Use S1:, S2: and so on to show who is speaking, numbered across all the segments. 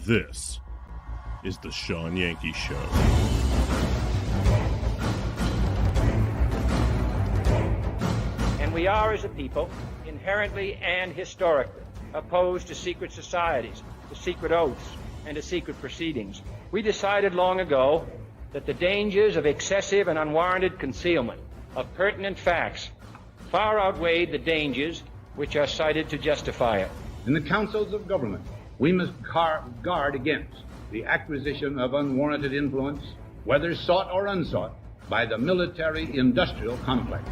S1: This is the Shawn Yankey Show.
S2: And we are, as a people, inherently and historically opposed to secret societies, to secret oaths, and to secret proceedings. We decided long ago that the dangers of excessive and unwarranted concealment of pertinent facts far outweighed the dangers which are cited to justify it.
S3: In the councils of government, we must guard against the acquisition of unwarranted influence, whether sought or unsought, by the military-industrial complex.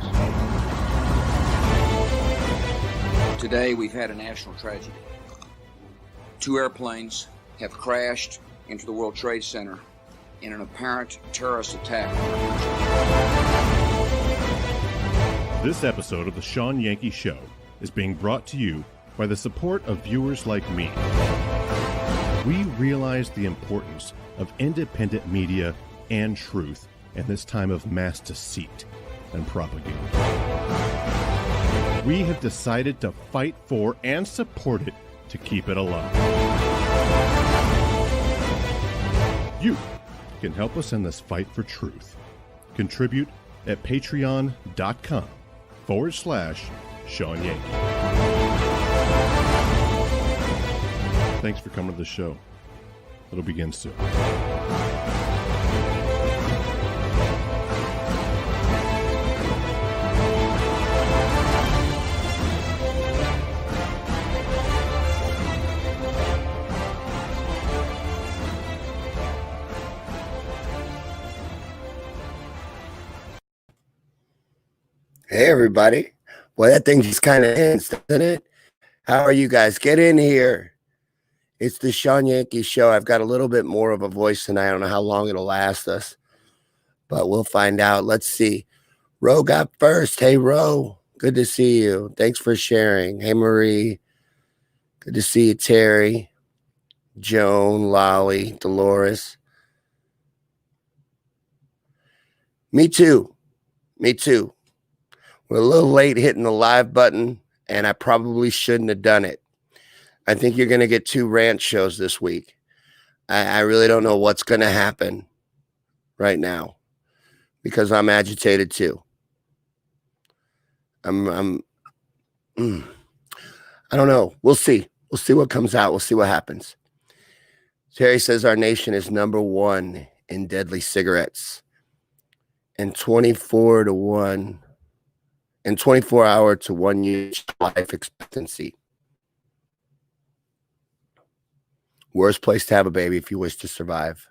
S4: Today, we've had a national tragedy. 2 airplanes have crashed into the World Trade Center in an apparent terrorist attack.
S1: This episode of the Shawn Yankey Show is being brought to you by the support of viewers like me. We realize the importance of independent media and truth in this time of mass deceit and propaganda. We have decided to fight for and support it to keep it alive. You can help us in this fight for truth. Contribute at patreon.com/Shawn Yankey. Thanks for coming to the show. It'll begin soon.
S5: Hey, everybody. Well, that thing just kind of ends, doesn't it? How are you guys? Get in here. It's the Shawn Yankey Show. I've got a little bit more of a voice tonight. I don't know how long it'll last us, but we'll find out. Let's see. Ro got first. Hey, Ro. Good to see you. Thanks for sharing. Hey, Marie. Good to see you, Terry. Joan, Lolly, Dolores. Me too. Me too. We're a little late hitting the live button, and I probably shouldn't have done it. I think you're going to get 2 rant shows this week. I really don't know what's going to happen right now because I'm agitated too. I don't know. We'll see. We'll see what comes out. We'll see what happens. Terry says our nation is #1 in deadly cigarettes and 24 hour to 1 year life expectancy. Worst place to have a baby if you wish to survive.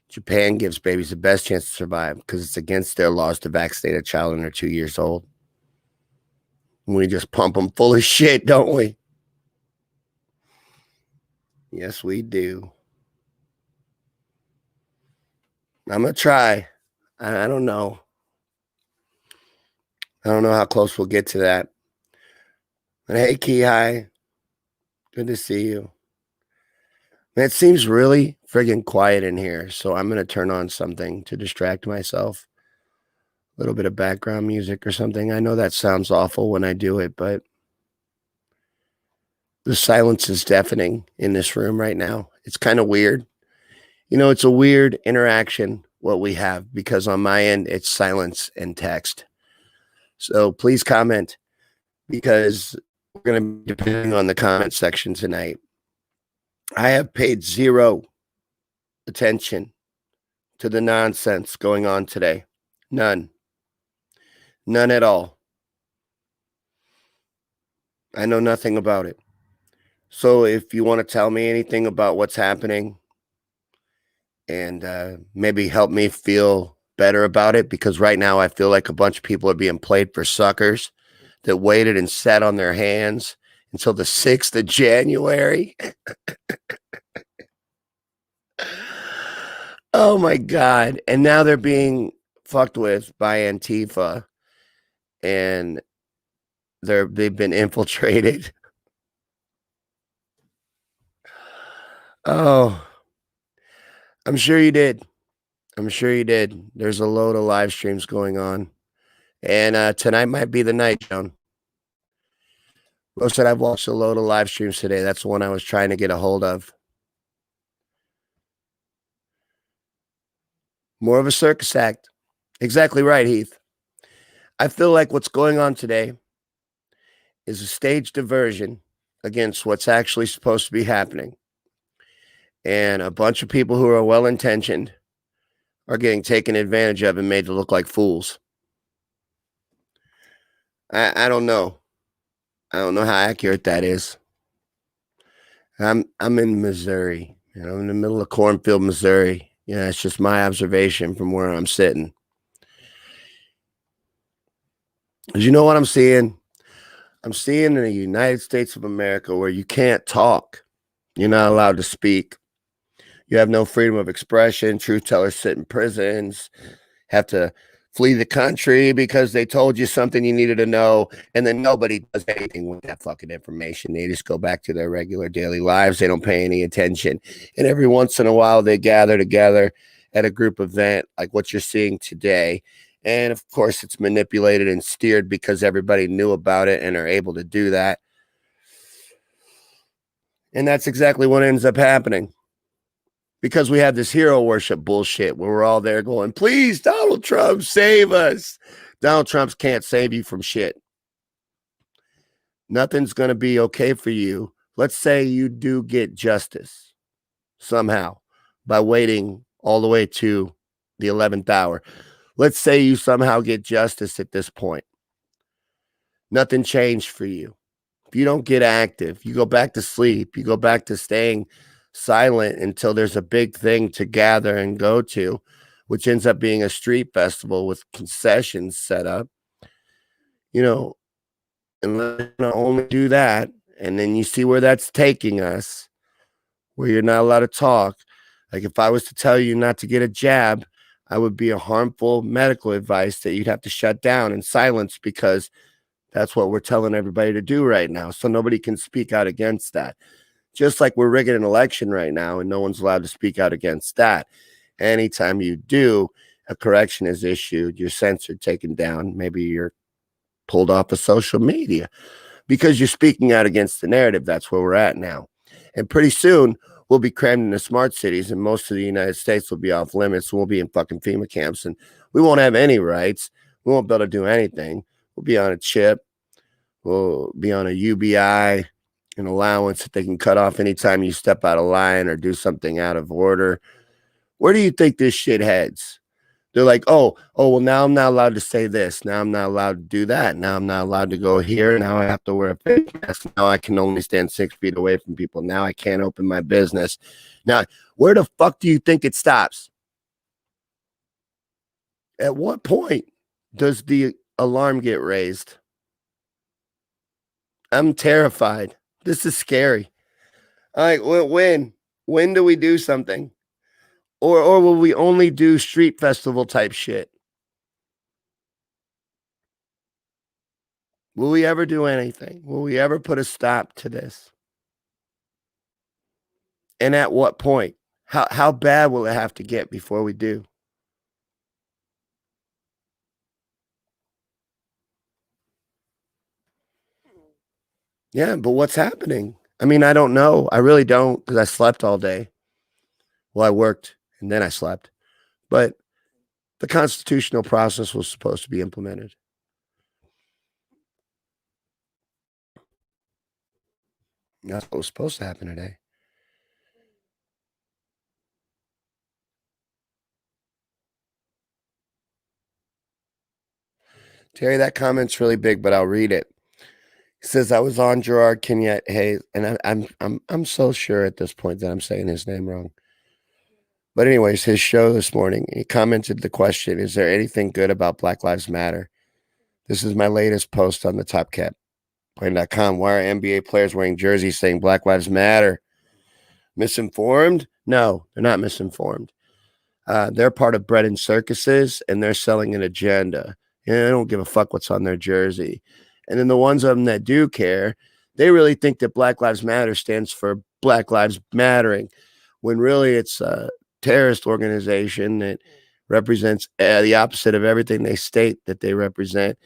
S5: Japan gives babies the best chance to survive because it's against their laws to vaccinate a child when they're 2 years old. We just pump them full of shit, don't we? Yes, we do. I'm going to try. I don't know. I don't know how close we'll get to that. But hey, Key High. Good to see you. Man, it seems really friggin' quiet in here, so I'm going to turn on something to distract myself. A little bit of background music or something. I know that sounds awful when I do it, but the silence is deafening in this room right now. It's kind of weird. You know, it's a weird interaction, what we have, because on my end, it's silence and text. So please comment, because we're going to be depending on the comment section tonight. I have paid 0 attention to the nonsense going on today. None. None at all. I know nothing about it. So if you want to tell me anything about what's happening and maybe help me feel better about it, because right now I feel like a bunch of people are being played for suckers that waited and sat on their hands until the 6th of January. Oh my God. And now they're being fucked with by Antifa, and they've been infiltrated. Oh, I'm sure you did. I'm sure you did. There's a load of live streams going on. And tonight might be the night, John. Rose said, I've watched a load of live streams today. That's the one I was trying to get a hold of. More of a circus act. Exactly right, Heath. I feel like what's going on today is a staged diversion against what's actually supposed to be happening. And a bunch of people who are well-intentioned are getting taken advantage of and made to look like fools. I don't know. I don't know how accurate that is. I'm in Missouri. You know, in the middle of cornfield, Missouri. Yeah, it's just my observation from where I'm sitting. Because you know what I'm seeing? I'm seeing in the United States of America where you can't talk. You're not allowed to speak. You have no freedom of expression. Truth tellers sit in prisons, have to flee the country because they told you something you needed to know, and then nobody does anything with that fucking information. They just go back to their regular daily lives. They don't pay any attention. And every once in a while, they gather together at a group event like what you're seeing today. And of course, it's manipulated and steered because everybody knew about it and are able to do that. And that's exactly what ends up happening. Because we have this hero worship bullshit where we're all there going, please, Donald Trump, save us. Donald Trump can't save you from shit. Nothing's going to be okay for you. Let's say you do get justice somehow by waiting all the way to the 11th hour. Let's say you somehow get justice at this point. Nothing changed for you. If you don't get active, you go back to sleep, you go back to staying silent until there's a big thing to gather and go to, which ends up being a street festival with concessions set up, you know, and let's only do that. And then you see where that's taking us, where you're not allowed to talk. Like if I was to tell you not to get a jab, I would be a harmful medical advice that you'd have to shut down and silence because that's what we're telling everybody to do right now. So nobody can speak out against that. Just like we're rigging an election right now and no one's allowed to speak out against that. Anytime you do, a correction is issued, you're censored, taken down. Maybe you're pulled off of social media because you're speaking out against the narrative. That's where we're at now. And pretty soon we'll be crammed into smart cities and most of the United States will be off limits. We'll be in fucking FEMA camps and we won't have any rights. We won't be able to do anything. We'll be on a chip. We'll be on a UBI. An allowance that they can cut off anytime you step out of line or do something out of order. Where do you think this shit heads? They're like, well, now I'm not allowed to say this. Now I'm not allowed to do that. Now I'm not allowed to go here. Now I have to wear a face mask. Now I can only stand 6 feet away from people. Now I can't open my business. Now, where the fuck do you think it stops? At what point does the alarm get raised? I'm terrified. This is scary. All right, when do we do something? Or will we only do street festival type shit? Will we ever do anything? Will we ever put a stop to this? And at what point? How bad will it have to get before we do? Yeah, but what's happening? I mean, I don't know. I really don't because I slept all day. Well, I worked and then I slept. But the constitutional process was supposed to be implemented. That's what was supposed to happen today. Terry, that comment's really big, but I'll read it. He says, I was on Gerard Kenyette Hayes, and I'm so sure at this point that I'm saying his name wrong. But anyways, his show this morning, he commented the question, is there anything good about Black Lives Matter? This is my latest post on the TopCatPoint.com. Why are NBA players wearing jerseys saying Black Lives Matter? Misinformed? No, they're not misinformed. They're part of bread and circuses, and they're selling an agenda. And they don't give a fuck what's on their jersey. And then the ones of them that do care, they really think that Black Lives Matter stands for Black Lives Mattering, when really it's a terrorist organization that represents the opposite of everything they state that they represent.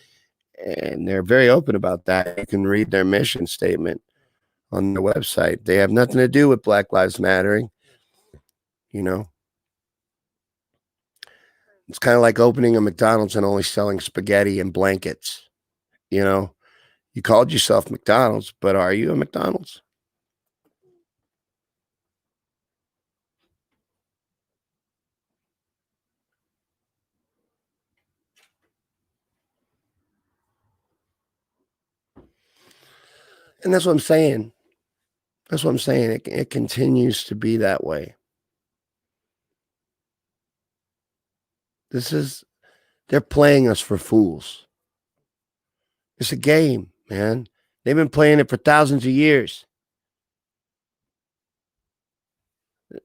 S5: And they're very open about that. You can read their mission statement on their website. They have nothing to do with Black Lives Mattering, you know. It's kind of like opening a McDonald's and only selling spaghetti and blankets. You know, you called yourself McDonald's, but are you a McDonald's? And that's what I'm saying. That's what I'm saying. It continues to be that way. They're playing us for fools. It's a game, man. They've been playing it for thousands of years.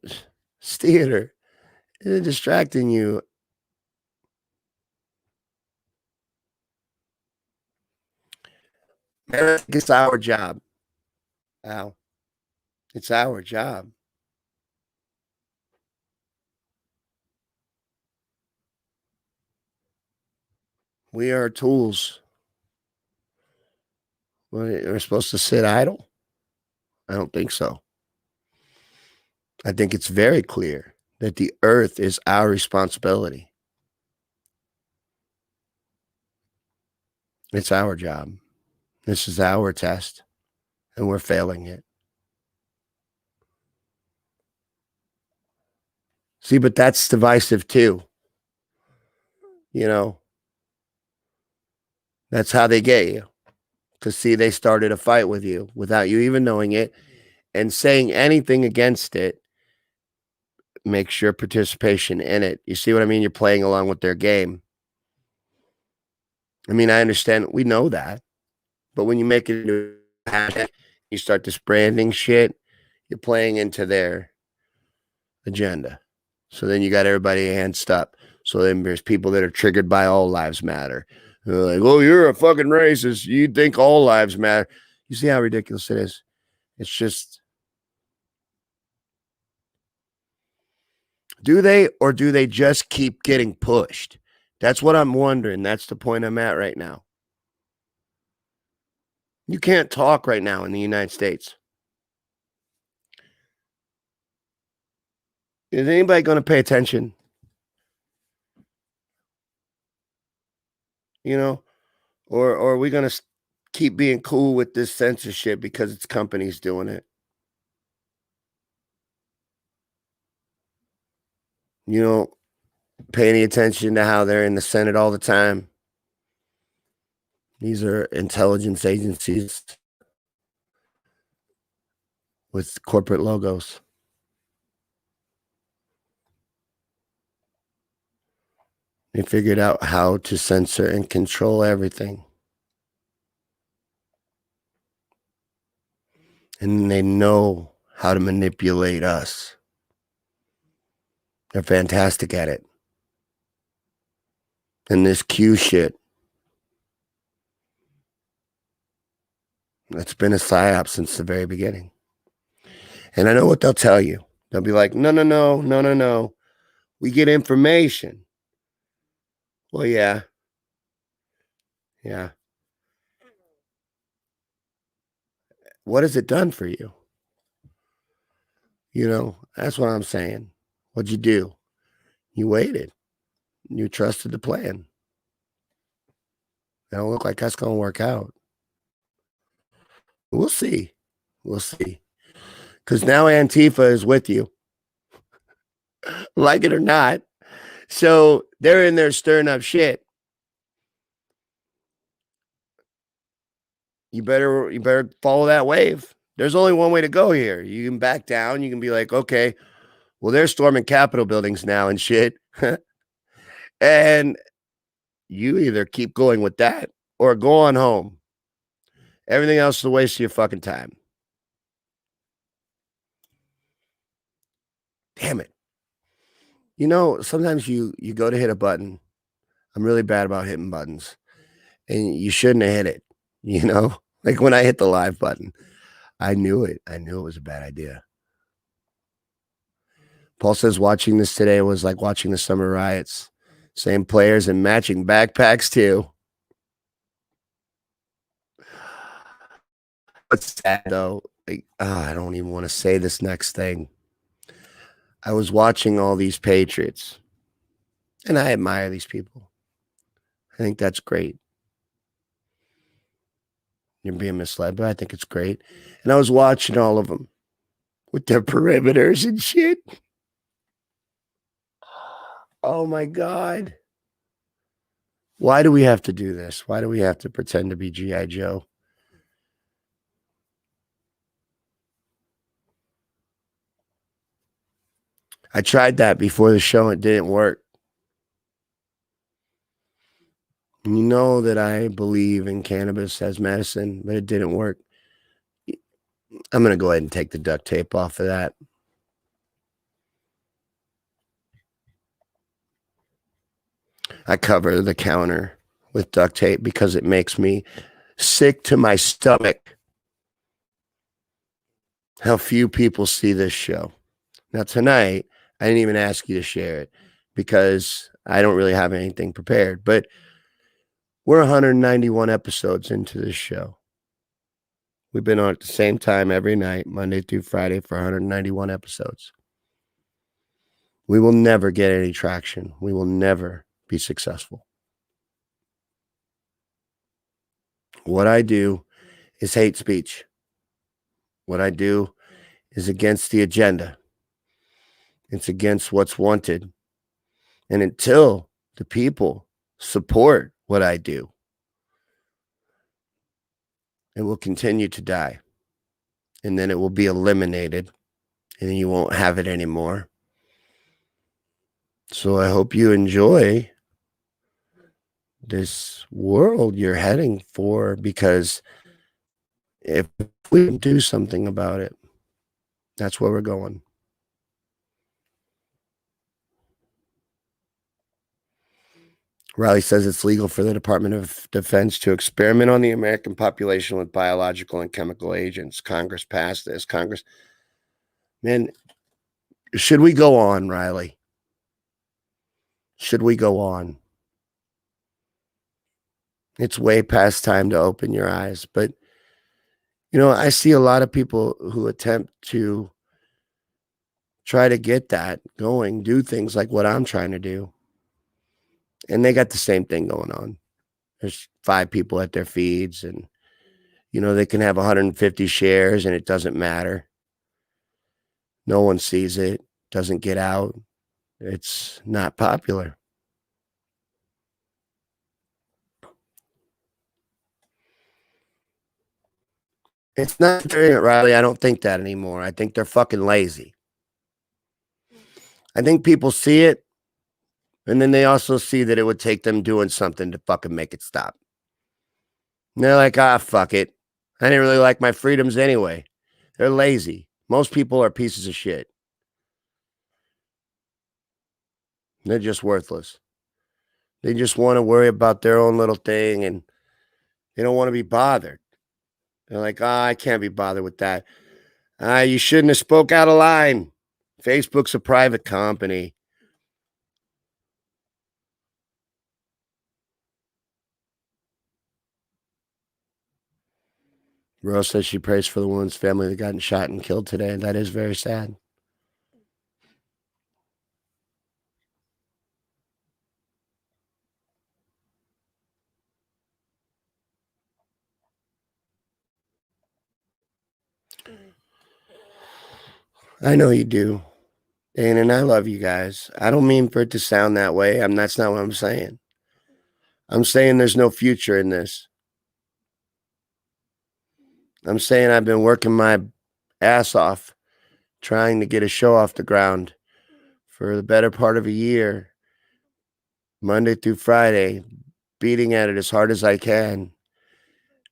S5: It's theater. It's distracting you. Man, I think it's our job. Al. It's our job. We are tools. We're supposed to sit idle? I don't think so. I think it's very clear that the earth is our responsibility. It's our job. This is our test, and we're failing it. See, but that's divisive too. You know, that's how they get you. Because, see, they started a fight with you without you even knowing it, and saying anything against it makes your participation in it. You see what I mean? You're playing along with their game. I mean, I understand. We know that. But when you make it into a hashtag, you start this branding shit, you're playing into their agenda. So then you got everybody hands up. So then there's people that are triggered by all lives matter. They're like, oh, you're a fucking racist. You think all lives matter. You see how ridiculous it is? It's just, do they, or do they just keep getting pushed? That's what I'm wondering. That's the point I'm at right now. You can't talk right now in the United States. Is anybody going to pay attention? You know, or are we going to keep being cool with this censorship because it's companies doing it? You don't pay any attention to how they're in the Senate all the time. These are intelligence agencies with corporate logos. They figured out how to censor and control everything. And they know how to manipulate us. They're fantastic at it. And this Q shit, it's been a psyop since the very beginning. And I know what they'll tell you. They'll be like, no. We get information. Well, yeah. What has it done for you? You know, that's what I'm saying. What'd you do? You waited. You trusted the plan. It don't look like that's going to work out. We'll see. Because now Antifa is with you. Like it or not. So they're in there stirring up shit. You better follow that wave. There's only one way to go here. You can back down. You can be like, okay, well, they're storming Capitol buildings now and shit. And you either keep going with that or go on home. Everything else is a waste of your fucking time. Damn it. You know, sometimes you go to hit a button. I'm really bad about hitting buttons. And you shouldn't have hit it. You know, like when I hit the live button, I knew it. I knew it was a bad idea. Paul says watching this today was like watching the summer riots. Same players and matching backpacks too. What's sad though? Like, I don't even want to say this next thing. I was watching all these Patriots. And I admire these people. I think that's great. You're being misled, but I think it's great. And I was watching all of them with their perimeters and shit. Oh my God. Why do we have to do this? Why do we have to pretend to be G.I. Joe? I tried that before the show. It didn't work. You know that I believe in cannabis as medicine, but it didn't work. I'm going to go ahead and take the duct tape off of that. I cover the counter with duct tape because it makes me sick to my stomach how few people see this show. Now, tonight, I didn't even ask you to share it because I don't really have anything prepared, but we're 191 episodes into this show. We've been on at the same time every night, Monday through Friday, for 191 episodes. We will never get any traction. We will never be successful. What I do is hate speech. What I do is against the agenda. It's against what's wanted. And until the people support what I do, it will continue to die. And then it will be eliminated and you won't have it anymore. So I hope you enjoy this world you're heading for, because if we don't do something about it, that's where we're going. Riley says it's legal for the Department of Defense to experiment on the American population with biological and chemical agents. Congress passed this. Man, should we go on, Riley? Should we go on? It's way past time to open your eyes. But, I see a lot of people who attempt to try to get that going, do things like what I'm trying to do. And they got the same thing going on. There's 5 people at their feeds, and, they can have 150 shares and it doesn't matter. No one sees it, doesn't get out. It's not popular. It's not doing it, Riley. I don't think that anymore. I think they're fucking lazy. I think people see it, and then they also see that it would take them doing something to fucking make it stop. And they're like, fuck it. I didn't really like my freedoms anyway. They're lazy. Most people are pieces of shit. They're just worthless. They just want to worry about their own little thing, and they don't want to be bothered. They're like, I can't be bothered with that. You shouldn't have spoke out of line. Facebook's a private company. Rose says she prays for the woman's family that got shot and killed today. That is very sad. I know you do. And I love you guys. I don't mean for it to sound that way. That's not what I'm saying. I'm saying there's no future in this. I'm saying I've been working my ass off trying to get a show off the ground for the better part of a year, Monday through Friday, beating at it as hard as I can,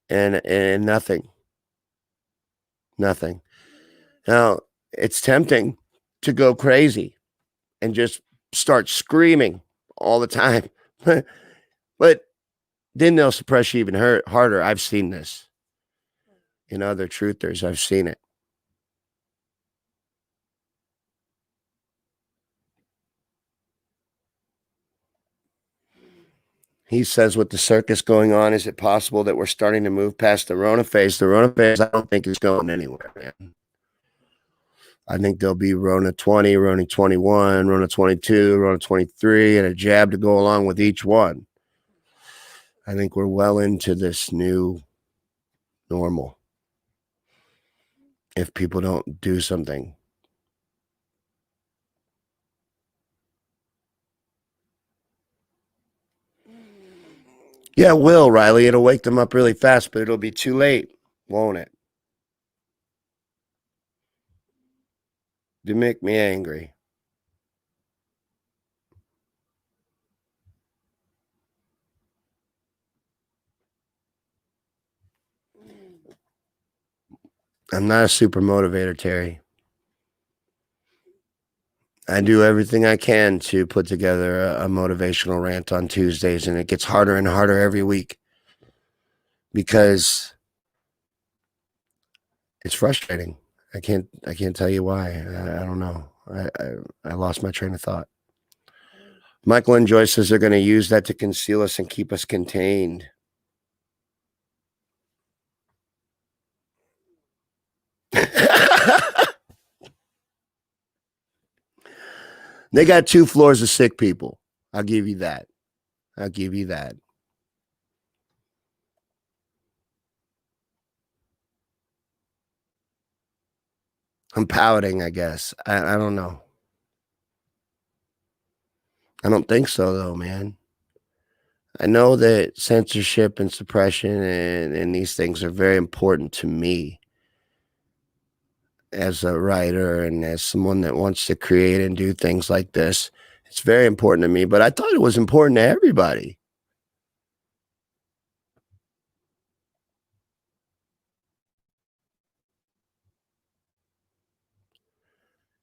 S5: and nothing. Now, it's tempting to go crazy and just start screaming all the time, but then they'll suppress you even harder. I've seen this in other truthers. I've seen it. He says, with the circus going on, is it possible that we're starting to move past the Rona phase? The Rona phase, I don't think is going anywhere, man. I think there'll be Rona 20, Rona 21, Rona 22, Rona 23, and a jab to go along with each one. I think we're well into this new normal if people don't do something. Yeah, it will, Riley. It'll wake them up really fast, but it'll be too late, won't it? You make me angry. I'm not a super motivator, Terry. I do everything I can to put together a motivational rant on Tuesdays, and it gets harder and harder every week because it's frustrating. I can't tell you why. I don't know. I lost my train of thought. Michael and Joyce says they're going to use that to conceal us and keep us contained. They got 2 floors of sick people. I'll give you that. I'll give you that. I'm pouting, I guess. I don't know. I don't think so, though, man. I know that censorship and suppression and these things are very important to me as a writer and as someone that wants to create and do things like this. It's very important to me, but I thought it was important to everybody.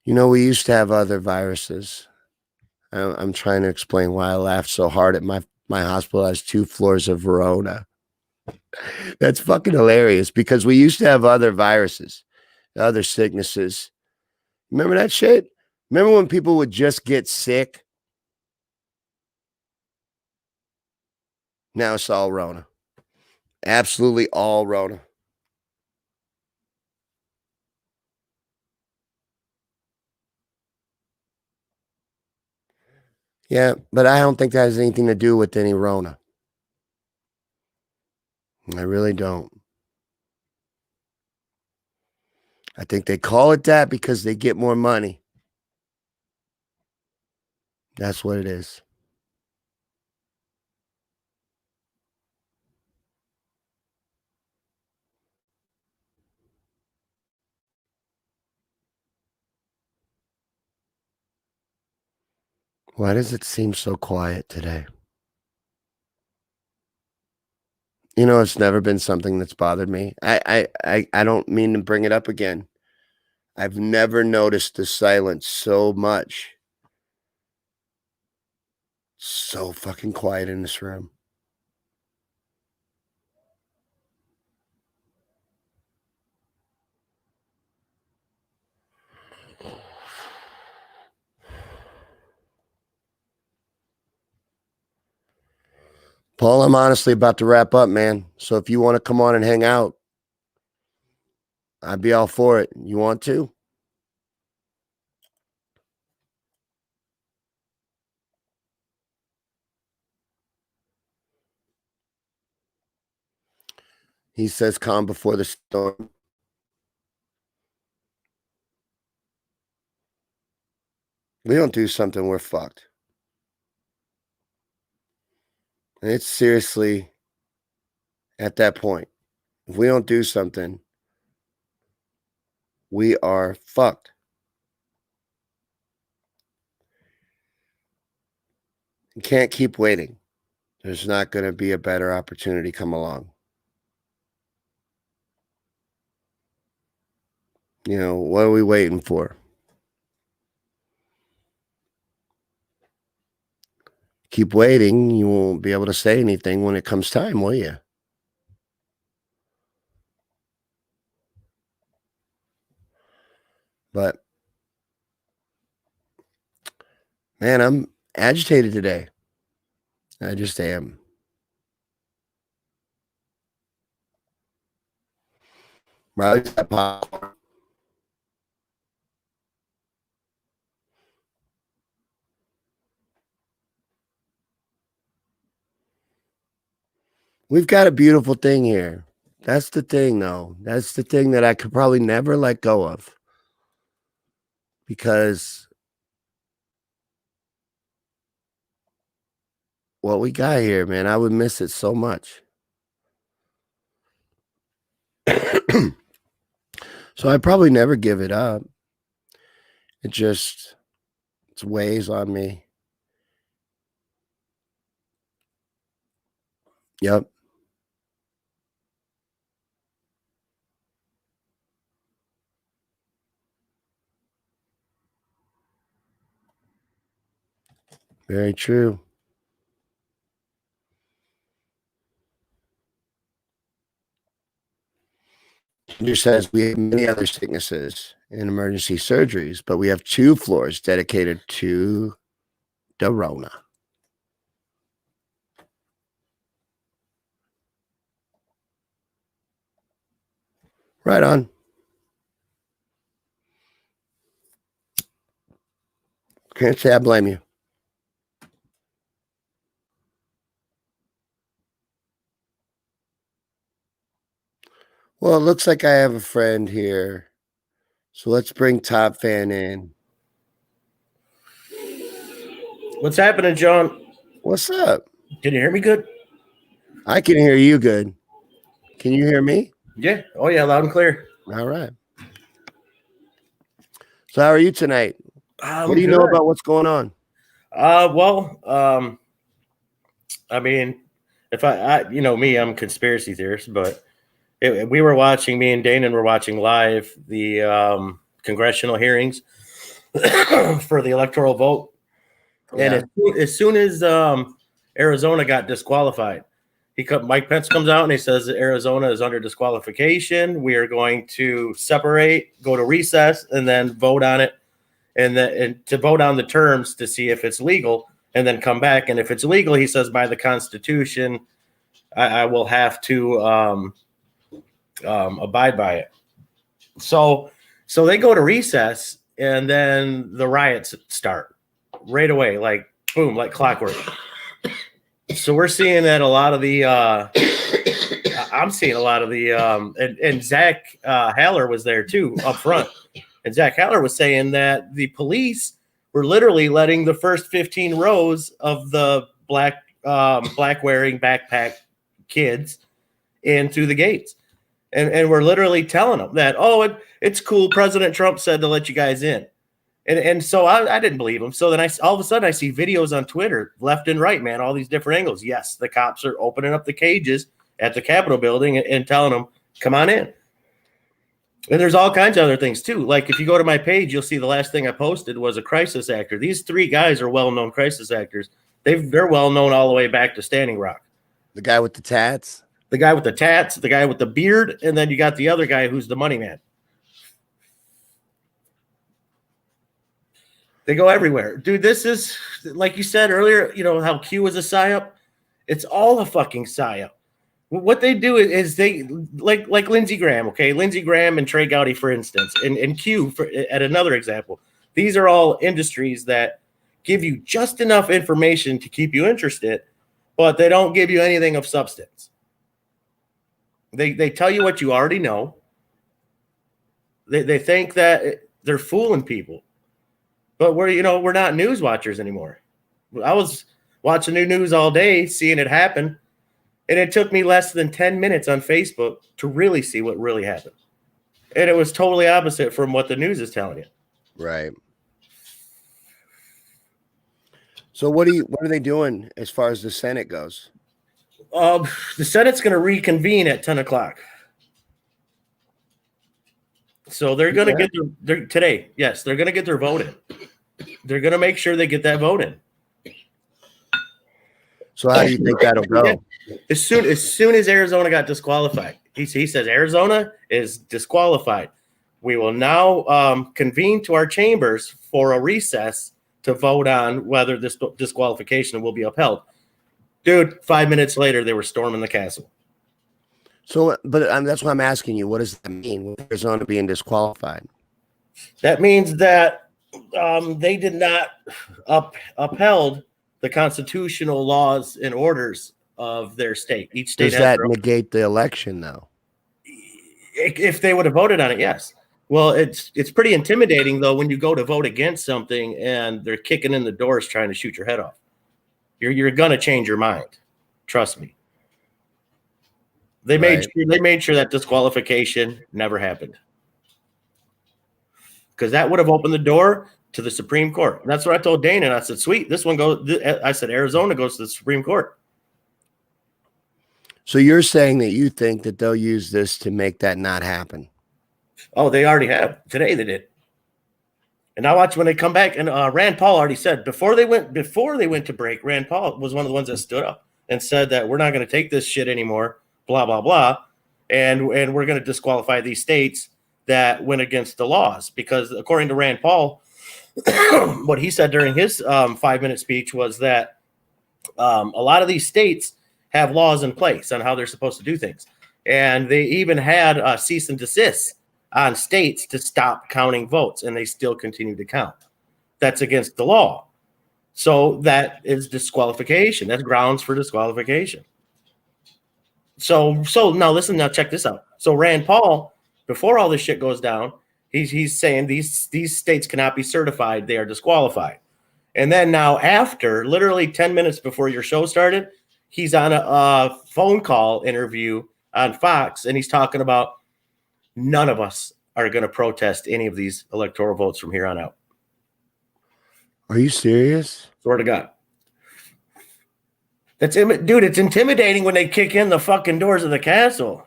S5: You know, we used to have other viruses. I'm trying to explain why I laughed so hard at my hospital has 2 floors of Verona. That's fucking hilarious because we used to have other viruses, other sicknesses. Remember that shit? Remember when people would just get sick? Now it's all Rona. Absolutely all Rona. Yeah, but I don't think that has anything to do with any Rona. I really don't. I think they call it that because they get more money. That's what it is. Why does it seem so quiet today? You know, it's never been something that's bothered me. I don't mean to bring it up again. I've never noticed the silence so much. So fucking quiet in this room. Paul, I'm honestly about to wrap up, man. So if you want to come on and hang out, I'd be all for it. You want to? He says, calm before the storm. We don't do something, we're fucked. And it's seriously at that point. If we don't do something, we are fucked. You can't keep waiting. There's not going to be a better opportunity come along. You know, what are we waiting for? Keep waiting, you won't be able to say anything when it comes time, will you? But, man, I'm agitated today. I just am. Riley's got popcorn. We've got a beautiful thing here. That's the thing, though. That's the thing that I could probably never let go of. Because what we got here, man, I would miss it so much. So I probably never give it up. It weighs on me. Yep. Very true. Ginger says we have many other sicknesses and emergency surgeries, but we have 2 floors dedicated to the Rona. Right on. Can't say I blame you. Well, it looks like I have a friend here. So let's bring Top Fan in.
S6: What's happening, John?
S5: What's up?
S6: Can you hear me good?
S5: I can hear you good. Can you hear me?
S6: Yeah. Oh, yeah, loud and clear.
S5: All right. So how are you tonight? What do you know about what's going on?
S6: I mean, if I you know me, I'm a conspiracy theorist, but we were watching, me and Danon were watching live the congressional hearings for the electoral vote.
S5: Yeah.
S6: And as soon as Arizona got disqualified, Mike Pence comes out and he says that Arizona is under disqualification. We are going to separate, go to recess, and then vote on it, and to vote on the terms to see if it's legal, and then come back. And if it's legal, he says by the Constitution, I will have to abide by it. So they go to recess, and then the riots start right away, like boom, like clockwork. So we're seeing that a lot of the I'm seeing a lot of the and Zach Haller was there too up front, and Zach Haller was saying that the police were literally letting the first 15 rows of the black wearing backpack kids in through the gates, and we're literally telling them that, oh, it's cool, President Trump said to let you guys in. And so I didn't believe him. So then all of a sudden I see videos on Twitter, left and right, man, all these different angles. Yes, the cops are opening up the cages at the Capitol building and telling them, come on in. And there's all kinds of other things too. Like if you go to my page, you'll see the last thing I posted was a crisis actor. These 3 guys are well-known crisis actors. They're well-known all the way back to Standing Rock.
S5: The guy with the tats?
S6: The guy with the tats, the guy with the beard, and then you got the other guy who's the money man. They go everywhere. Dude, this is, like you said earlier, you know, how Q was a psyop. It's all a fucking psyop. What they do is they, like Lindsey Graham, okay? Lindsey Graham and Trey Gowdy, for instance, and Q, at another example. These are all industries that give you just enough information to keep you interested, but they don't give you anything of substance. They tell you what you already know. They think that they're fooling people. But we're not news watchers anymore. I was watching the news all day, seeing it happen, and it took me less than 10 minutes on Facebook to really see what really happened. And it was totally opposite from what the news is telling you.
S5: Right. So what are they doing as far as the Senate goes?
S6: The Senate's going to reconvene at 10 o'clock. So they're going to get their today. Yes, they're going to get their vote in. They're going to make sure they get that vote in.
S5: So how do you think that'll go?
S6: As soon as Arizona got disqualified, he says Arizona is disqualified. We will now convene to our chambers for a recess to vote on whether this disqualification will be upheld. Dude, 5 minutes later, they were storming the castle.
S5: So, but that's what I'm asking you. What does that mean with Arizona being disqualified?
S6: That means that they did not upheld the constitutional laws and orders of their state. Each state
S5: Does
S6: has
S5: that
S6: their own.
S5: negate the election, though?
S6: If they would have voted on it, yes. Well, it's pretty intimidating though when you go to vote against something and they're kicking in the doors trying to shoot your head off. You're gonna change your mind. Trust me. They made sure that disqualification never happened, because that would have opened the door to the Supreme Court. And that's what I told Dana. And I said, sweet, this one goes. I said, Arizona goes to the Supreme Court.
S5: So you're saying that you think that they'll use this to make that not happen?
S6: Oh, they already have. Today they did. And now watch when they come back. And Rand Paul already said before they went to break, Rand Paul was one of the ones that stood up and said that we're not going to take this shit anymore, blah, blah, blah. And we're going to disqualify these states that went against the laws. Because according to Rand Paul, what he said during his 5-minute speech was that a lot of these states have laws in place on how they're supposed to do things. And they even had cease and desist on states to stop counting votes, and they still continue to count. That's against the law. So that is disqualification. That's grounds for disqualification. So now listen, now check this out. So Rand Paul, before all this shit goes down, he's saying these states cannot be certified. They are disqualified. And then now after, literally 10 minutes before your show started, he's on a phone call interview on Fox, and he's talking about none of us are going to protest any of these electoral votes from here on out.
S5: Are you serious?
S6: Swear to God. Dude, it's intimidating when they kick in the fucking doors of the castle.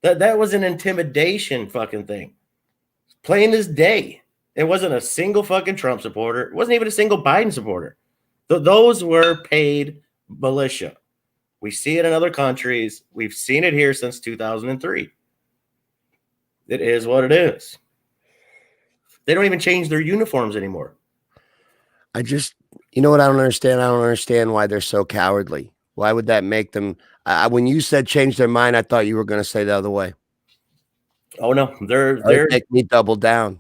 S6: That was an intimidation fucking thing. Plain as day. It wasn't a single fucking Trump supporter. It wasn't even a single Biden supporter. Those were paid militia. We see it in other countries. We've seen it here since 2003. It is what it is. They don't even change their uniforms anymore.
S5: You know what I don't understand? I don't understand why they're so cowardly. Why would that make them? When you said change their mind, I thought you were going to say the other way.
S6: Oh no, they're
S5: make me double down.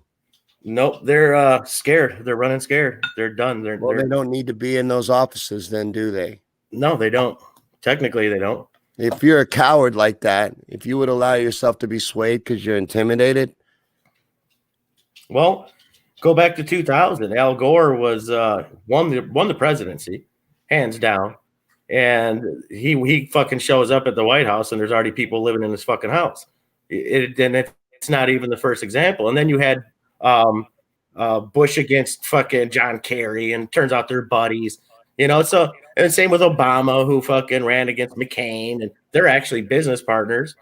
S6: Nope, they're scared. They're running scared. They're done. They
S5: don't need to be in those offices, then, do they?
S6: No, they don't. Technically, they don't.
S5: If you're a coward like that, if you would allow yourself to be swayed because you're intimidated.
S6: Well, go back to 2000. Al Gore was won the presidency, hands down, and he fucking shows up at the White House, and there's already people living in his fucking house. It's not even the first example. And then you had Bush against fucking John Kerry, and turns out they're buddies. You know, so and same with Obama, who fucking ran against McCain, and they're actually business partners.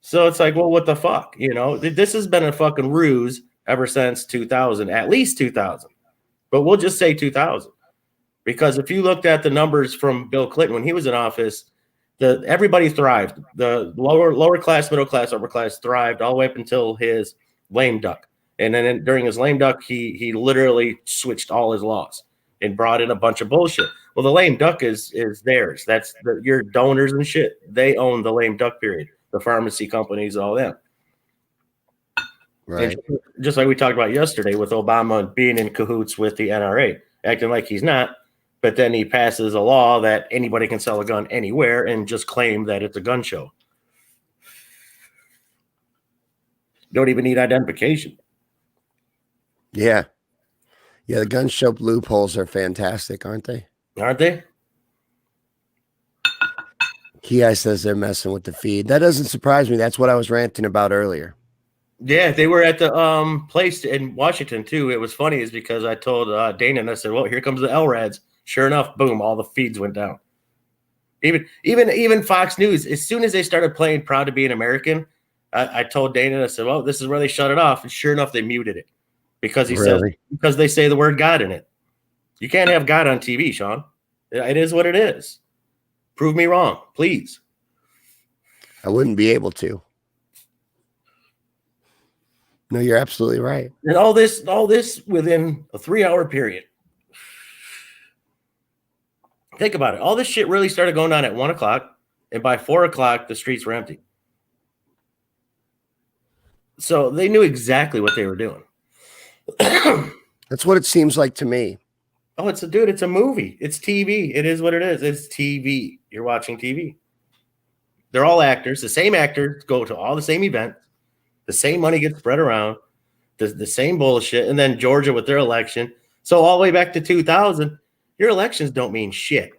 S6: So it's like, well, what the fuck? You know, this has been a fucking ruse ever since 2000, at least 2000. But we'll just say 2000. Because if you looked at the numbers from Bill Clinton when he was in office, everybody thrived. The lower class, middle class, upper class thrived all the way up until his lame duck. And then during his lame duck, he literally switched all his laws and brought in a bunch of bullshit. Well, the lame duck is theirs. That's your donors and shit. They own the lame duck period. The pharmacy companies, all them.
S5: Right.
S6: And just like we talked about yesterday with Obama being in cahoots with the NRA, acting like he's not, but then he passes a law that anybody can sell a gun anywhere and just claim that it's a gun show. Don't even need identification.
S5: Yeah. Yeah, the gun show loopholes are fantastic, aren't they?
S6: Aren't they?
S5: Ki says they're messing with the feed. That doesn't surprise me. That's what I was ranting about earlier.
S6: Yeah, they were at the place in Washington too. It was funny is because I told Dana and I said, "Well, here comes the LRADs." Sure enough, boom, all the feeds went down. Even Fox News, as soon as they started playing "Proud to Be an American," I told Dana and I said, "Well, this is where they shut it off." And sure enough, they muted it because because they say the word God in it. You can't have God on TV, Shawn. It is what it is. Prove me wrong, please.
S5: I wouldn't be able to. No, you're absolutely right.
S6: And all this within a 3-hour period. Think about it. All this shit really started going on at 1 o'clock, and by 4 o'clock, the streets were empty. So they knew exactly what they were doing.
S5: That's what it seems like to me.
S6: Oh, it's a movie. It's TV. It is what it is. It's TV. You're watching TV. They're all actors. The same actors go to all the same events. The same money gets spread around. The same bullshit. And then Georgia with their election. So all the way back to 2000, your elections don't mean shit.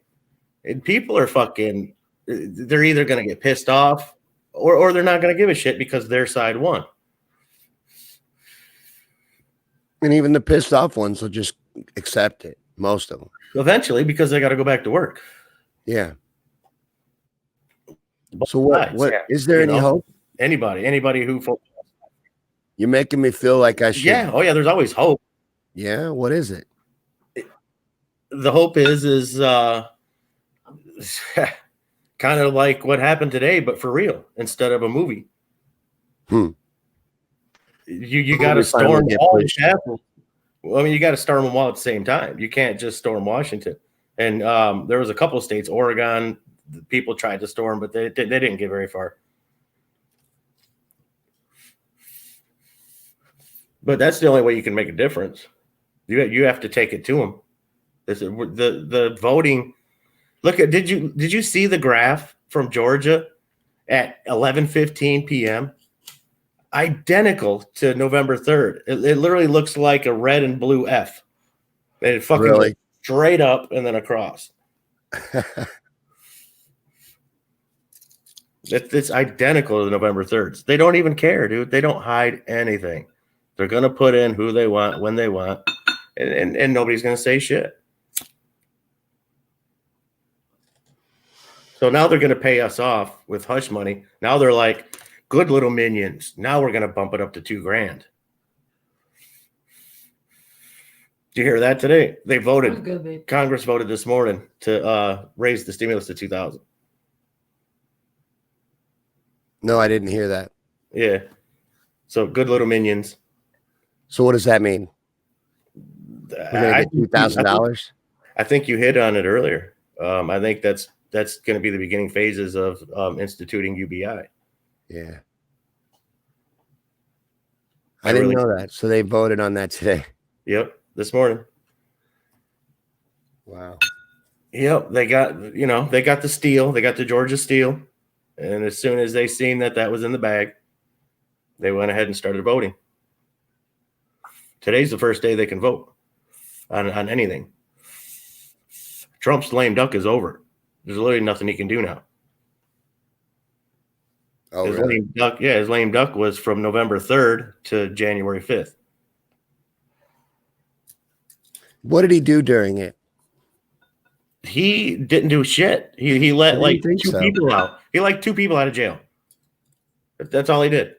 S6: And people are fucking, they're either going to get pissed off or they're not going to give a shit because their side won.
S5: And even the pissed off ones will just accept it. Most of them.
S6: Eventually, because they got to go back to work.
S5: Yeah. So what
S6: yeah.
S5: Is there any hope?
S6: Anybody who
S5: you're making me feel like I should.
S6: Yeah. Oh yeah. There's always hope.
S5: Yeah. What is it?
S6: The hope is kind of like what happened today, but for real, instead of a movie. You got to storm all the chapel. Well, I mean, you got to storm them all at the same time. You can't just storm Washington. And there was a couple of states, Oregon, people tried to storm, but they didn't get very far. But that's the only way you can make a difference. You have to take it to them. The voting. Look at did you see the graph from Georgia at 11:15 p.m.? Identical to November 3rd. It literally looks like a red and blue F. And it fucking goes straight up and then across. It's identical to the November 3rd. They don't even care, dude. They don't hide anything. They're going to put in who they want, when they want, and nobody's going to say shit. So now they're going to pay us off with hush money. Now they're like, good little minions. Now we're going to bump it up to $2,000. Did you hear that today? They voted. Good, Congress voted this morning to raise the stimulus to $2,000.
S5: No, I didn't hear that.
S6: Yeah. So good little minions.
S5: So what does that mean? $2,000.
S6: I think you hit on it earlier. I think that's going to be the beginning phases of instituting UBI.
S5: Yeah. I didn't know that. So they voted on that today.
S6: Yep. This morning.
S5: Wow.
S6: Yep. They got the steel. They got the Georgia steel. And as soon as they seen that was in the bag, they went ahead and started voting. Today's the first day they can vote on anything. Trump's lame duck is over. There's literally nothing he can do now.
S5: Oh,
S6: his
S5: really?
S6: lame duck, his lame duck was from November 3rd to January 5th.
S5: What did he do during it?
S6: He didn't do shit. He let like two people out. He let 2 people out of jail. That's all he did.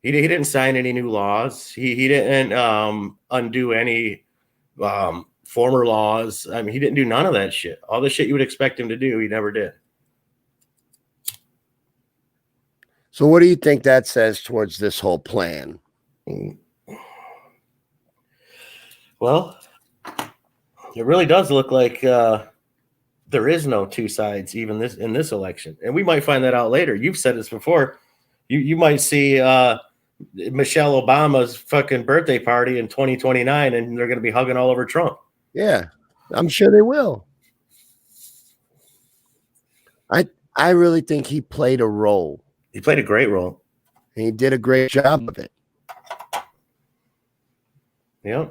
S6: He didn't sign any new laws. He didn't undo any former laws. I mean, he didn't do none of that shit. All the shit you would expect him to do, he never did.
S5: So what do you think that says towards this whole plan?
S6: Well, it really does look like there is no two sides even in this election. And we might find that out later. You've said this before. You might see Michelle Obama's fucking birthday party in 2029 and they're going to be hugging all over Trump.
S5: Yeah, I'm sure they will. I really think he played a role.
S6: He played a great role.
S5: And he did a great job of it.
S6: Yeah.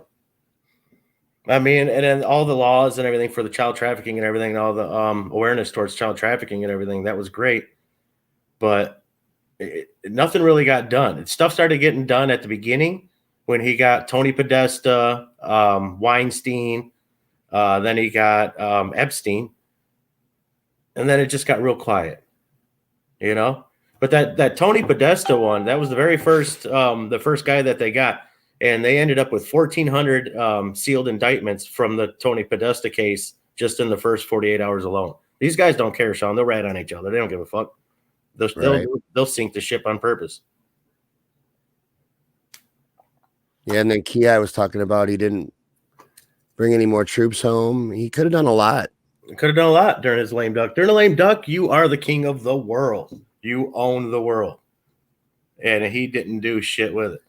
S6: I mean, and then all the laws and everything for the child trafficking and everything, and all the awareness towards child trafficking and everything, that was great. But nothing really got done. Stuff started getting done at the beginning when he got Tony Podesta, Weinstein, then he got Epstein, and then it just got real quiet, you know? But that Tony Podesta one, that was the very first, the first guy that they got. And they ended up with 1,400 sealed indictments from the Tony Podesta case just in the first 48 hours alone. These guys don't care, Shawn. They'll rat on each other. They don't give a fuck. They'll sink the ship on purpose.
S5: Yeah, and then Ki was talking about he didn't bring any more troops home. He could have done a lot.
S6: Could have done a lot during his lame duck. During a lame duck, you are the king of the world. You own the world. And he didn't do shit with it.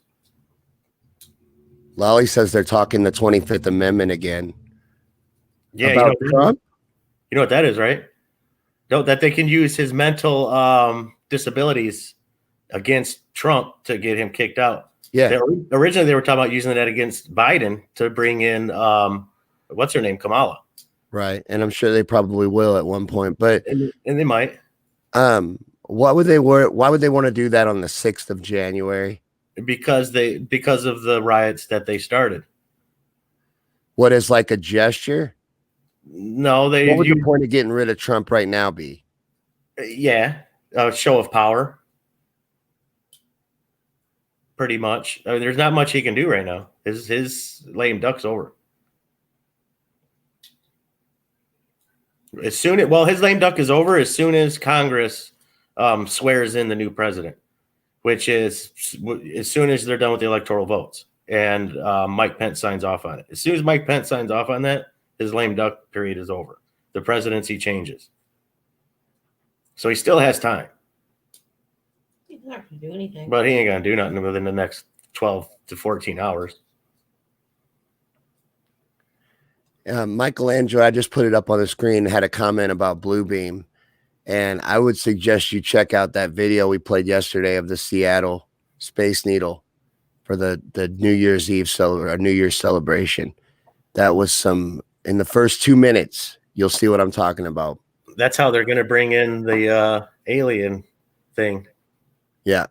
S5: Lolly says they're talking the 25th Amendment again.
S6: Yeah,
S5: about Trump.
S6: You know what that is, right? No, that they can use his mental disabilities against Trump to get him kicked out.
S5: Yeah.
S6: Originally, they were talking about using that against Biden to bring in what's her name, Kamala.
S5: Right, and I'm sure they probably will at one point. But
S6: and they might.
S5: Why would they want to do that on the 6th of January?
S6: Because of the riots that they started.
S5: What is like a gesture?
S6: No,
S5: what would the point of getting rid of Trump right now be?
S6: Yeah, a show of power. Pretty much. I mean, there's not much he can do right now. His lame duck's over. His lame duck is over as soon as Congress swears in the new president, which is as soon as they're done with the electoral votes and Mike Pence signs off on it. As soon as Mike Pence signs off on that, his lame duck period is over. The presidency changes. So he still has time.
S7: He's not going to do anything.
S6: But he ain't going to do nothing within the next 12 to 14 hours.
S5: Michelangelo, I just put it up on the screen, had a comment about Bluebeam. And I would suggest you check out that video we played yesterday of the Seattle Space Needle for the New Year's Eve New Year's celebration. That was in the first 2 minutes, you'll see what I'm talking about.
S6: That's how they're going to bring in the alien thing.
S5: Yeah.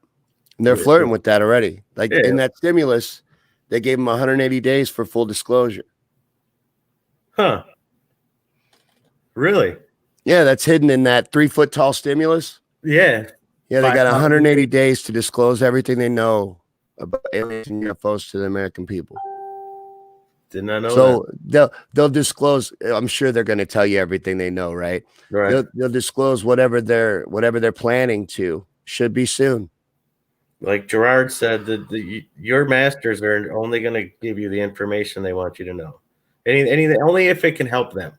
S5: And they're flirting with that already. In that stimulus, they gave them 180 days for full disclosure.
S6: Huh. Really?
S5: Yeah, that's hidden in that 3-foot tall stimulus.
S6: Yeah.
S5: Yeah, they got 180 days to disclose everything they know about aliens and UFOs to the American people.
S6: Did not know
S5: so that. They'll disclose. I'm sure they're going to tell you everything they know, right?
S6: Right.
S5: They'll disclose whatever they're planning to. Should be soon.
S6: Like Gerard said, that your masters are only going to give you the information they want you to know. Anything only if it can help them.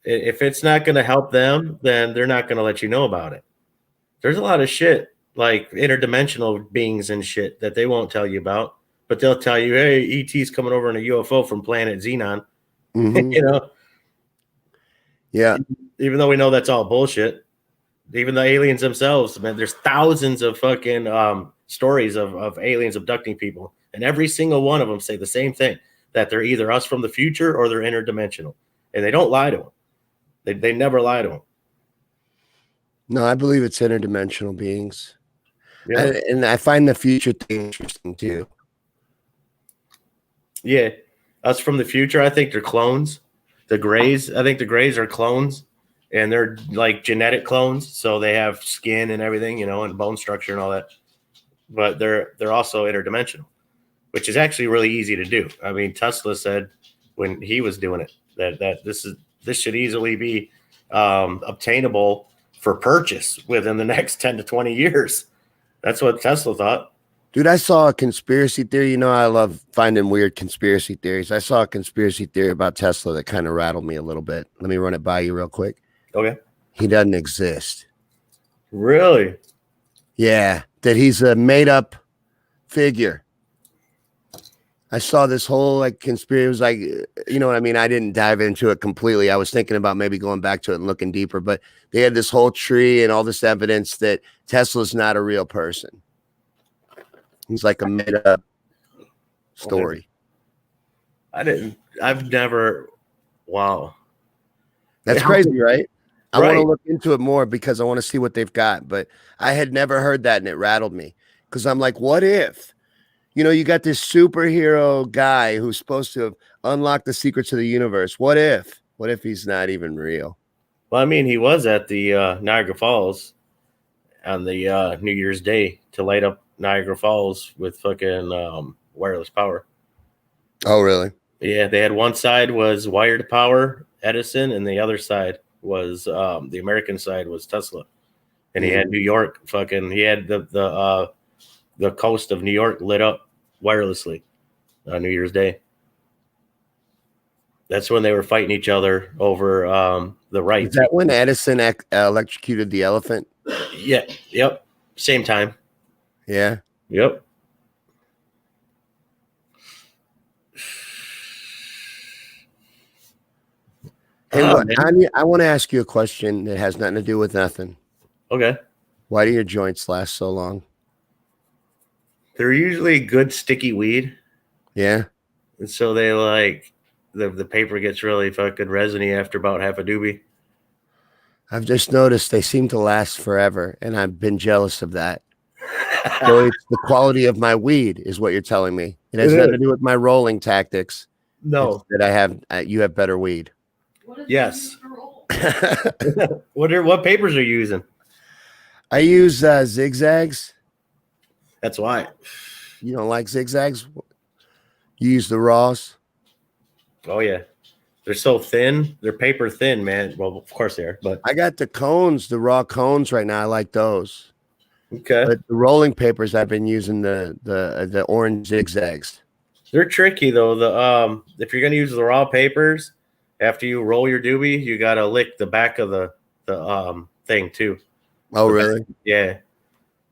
S6: If it's not going to help them, then they're not going to let you know about it. There's a lot of shit like interdimensional beings and shit that they won't tell you about, but they'll tell you, hey, ET's coming over in a UFO from planet Xenon.
S5: Mm-hmm.
S6: You know?
S5: Yeah.
S6: Even though we know that's all bullshit. Even the aliens themselves, man, there's thousands of fucking stories of aliens abducting people. And every single one of them say the same thing, that they're either us from the future or they're interdimensional. And they don't lie to them. They never lie to them.
S5: No, I believe it's interdimensional beings.
S6: Yeah.
S5: And I find the future thing interesting too.
S6: Yeah. Us from the future, I think they're clones. I think the Greys are clones. And they're like genetic clones, so they have skin and everything, and bone structure and all that. But they're also interdimensional, which is actually really easy to do. I mean, Tesla said when he was doing it that this should easily be obtainable for purchase within the next 10 to 20 years. That's what Tesla thought.
S5: Dude, I saw a conspiracy theory. I love finding weird conspiracy theories. I saw a conspiracy theory about Tesla that kind of rattled me a little bit. Let me run it by you real quick.
S6: Okay.
S5: He doesn't exist.
S6: Really?
S5: Yeah, that he's a made-up figure. I saw this whole conspiracy. It was like, you know what I mean? I didn't dive into it completely. I was thinking about maybe going back to it and looking deeper, but they had this whole tree and all this evidence that Tesla's not a real person. He's like a made-up story.
S6: I've never. Wow.
S5: That's crazy, right? I
S6: Right.
S5: want to look into it more because I want to see what they've got. But I had never heard that, and it rattled me because I'm like, what if? You got this superhero guy who's supposed to have unlocked the secrets of the universe. What if? What if he's not even real?
S6: Well, I mean, he was at the Niagara Falls on the New Year's Day to light up Niagara Falls with fucking wireless power.
S5: Oh, really?
S6: Yeah, they had one side was wired power, Edison, and the other side was the American side was Tesla. And he had New York he had the coast of New York lit up wirelessly on New Year's Day. That's when they were fighting each other over the rights.
S5: Is that when Edison electrocuted the elephant?
S6: Yeah. Yep. Same time.
S5: Yeah.
S6: Yep.
S5: Hey, I want to ask you a question that has nothing to do with nothing.
S6: Okay.
S5: Why do your joints last so long?
S6: They're usually good sticky weed.
S5: Yeah.
S6: And so they like the paper gets really fucking resiny after about half a doobie.
S5: I've just noticed they seem to last forever, and I've been jealous of that. So it's the quality of my weed is what you're telling me. It has nothing to do with my rolling tactics.
S6: No.
S5: It's that you have better weed.
S6: Yes. What papers are you using?
S5: I use zigzags.
S6: That's why.
S5: You don't like zigzags? You use the raws?
S6: Oh, yeah. They're so thin. They're paper thin, man. Well, of course they are. But
S5: I got the cones, the raw cones right now. I like those.
S6: Okay.
S5: But the rolling papers, I've been using the orange zigzags.
S6: They're tricky though. If you're gonna use the raw papers, after you roll your doobie, you gotta lick the back of the thing too.
S5: Oh, really?
S6: Yeah.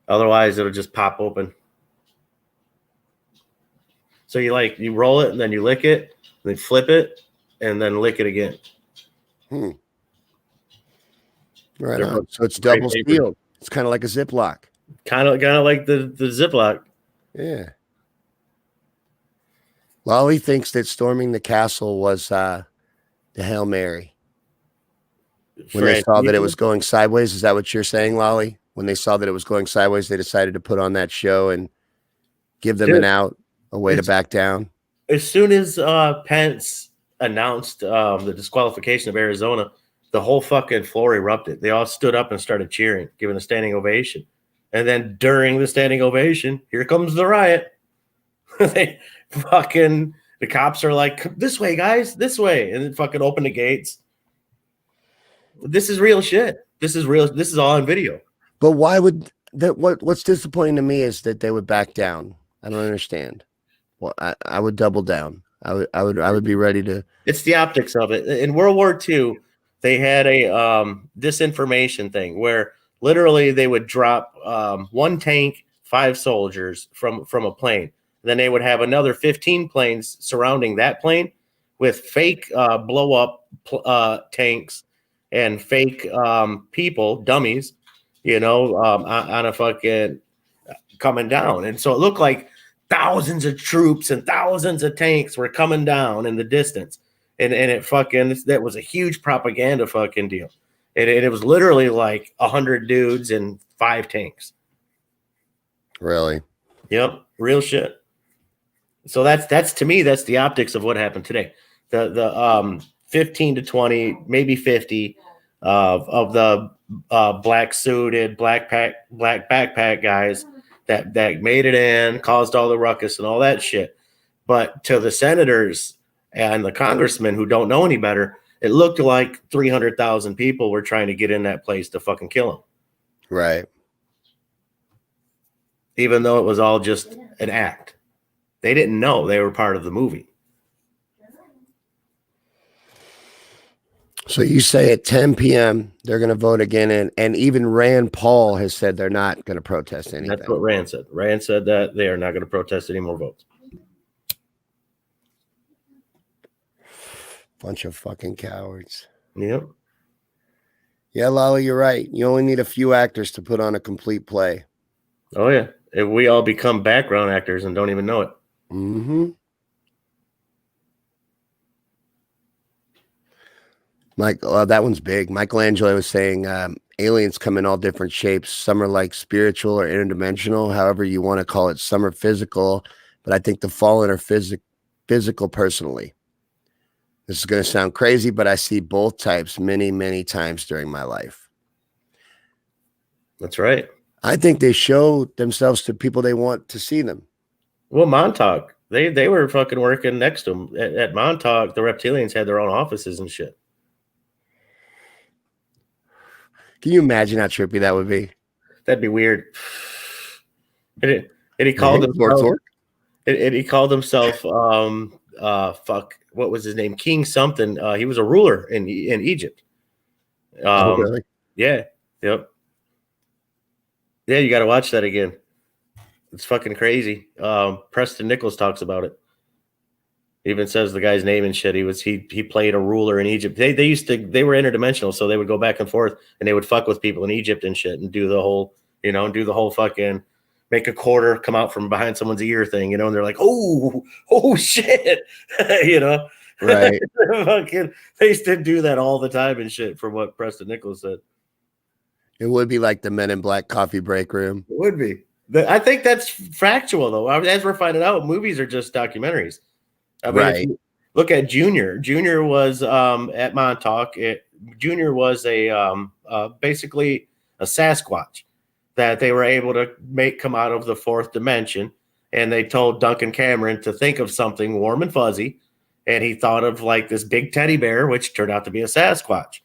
S6: Otherwise, it'll just pop open. So you roll it and then you lick it, then flip it, and then lick it again.
S5: Right on. So it's double sealed. It's kind of like a Ziploc.
S6: Kind of like the Ziploc.
S5: Yeah. Lolly thinks that storming the castle was the Hail Mary. When they saw that it was going sideways, is that what you're saying, Lolly? When they saw that it was going sideways, they decided to put on that show and give them an out, a way to back down.
S6: As soon as Pence announced the disqualification of Arizona, the whole fucking floor erupted. They all stood up and started cheering, giving a standing ovation. And then during the standing ovation, here comes the riot. The cops are like, this way, guys, this way. And then fucking open the gates. This is real shit. This is real. This is all on video.
S5: But why would that? What's disappointing to me is that they would back down. I don't understand. Well, I would double down. I would be ready to.
S6: It's the optics of it. In World War II, they had a disinformation thing where literally they would drop one tank, 5 soldiers from a plane. Then they would have another 15 planes surrounding that plane with fake blow up tanks and fake people, dummies, on a fucking coming down. And so it looked like thousands of troops and thousands of tanks were coming down in the distance. And that was a huge propaganda fucking deal. And it was literally like 100 dudes and 5 tanks.
S5: Really?
S6: Yep. Real shit. So that's to me, that's the optics of what happened today. The 15 to 20, maybe 50 of the black suited, black backpack guys that made it in, caused all the ruckus and all that shit. But to the senators and the congressmen who don't know any better, it looked like 300,000 people were trying to get in that place to fucking kill him.
S5: Right.
S6: Even though it was all just an act. They didn't know they were part of the movie.
S5: So you say at 10 p.m. they're going to vote again, and even Rand Paul has said they're not going to protest anything.
S6: That's what Rand said. Rand said that they are not going to protest any more votes.
S5: Bunch of fucking cowards.
S6: Yep.
S5: Yeah, Lolly, you're right. You only need a few actors to put on a complete play.
S6: Oh, yeah. If we all become background actors and don't even know it.
S5: Mm-hmm. That one's big. Michelangelo was saying aliens come in all different shapes. Some are like spiritual or interdimensional, however you want to call it. Some are physical, but I think the fallen are physical personally. This is going to sound crazy, but I see both types many, many times during my life.
S6: That's right.
S5: I think they show themselves to people they want to see them.
S6: Well, Montauk, they were fucking working next to them. At Montauk, the reptilians had their own offices and shit.
S5: Can you imagine how trippy that would be?
S6: That'd be weird. And he called himself. And he called himself. What was his name? King something. He was a ruler in Egypt.
S5: Really?
S6: Yeah. Yep. Yeah, you got to watch that again. It's fucking crazy. Preston Nichols talks about it. Even says the guy's name and shit. He played a ruler in Egypt. They were interdimensional, so they would go back and forth and they would fuck with people in Egypt and shit and do the whole fucking make a quarter come out from behind someone's ear thing, and they're like, oh shit,
S5: Right.
S6: Fucking, they used to do that all the time and shit, from what Preston Nichols said.
S5: It would be like the Men in Black coffee break room.
S6: It would be. I think that's factual, though. As we're finding out, movies are just documentaries. I mean,
S5: Right.
S6: if you look at Junior. Junior was at Montauk. Junior was basically a Sasquatch that they were able to make come out of the fourth dimension. And they told Duncan Cameron to think of something warm and fuzzy. And he thought of like this big teddy bear, which turned out to be a Sasquatch.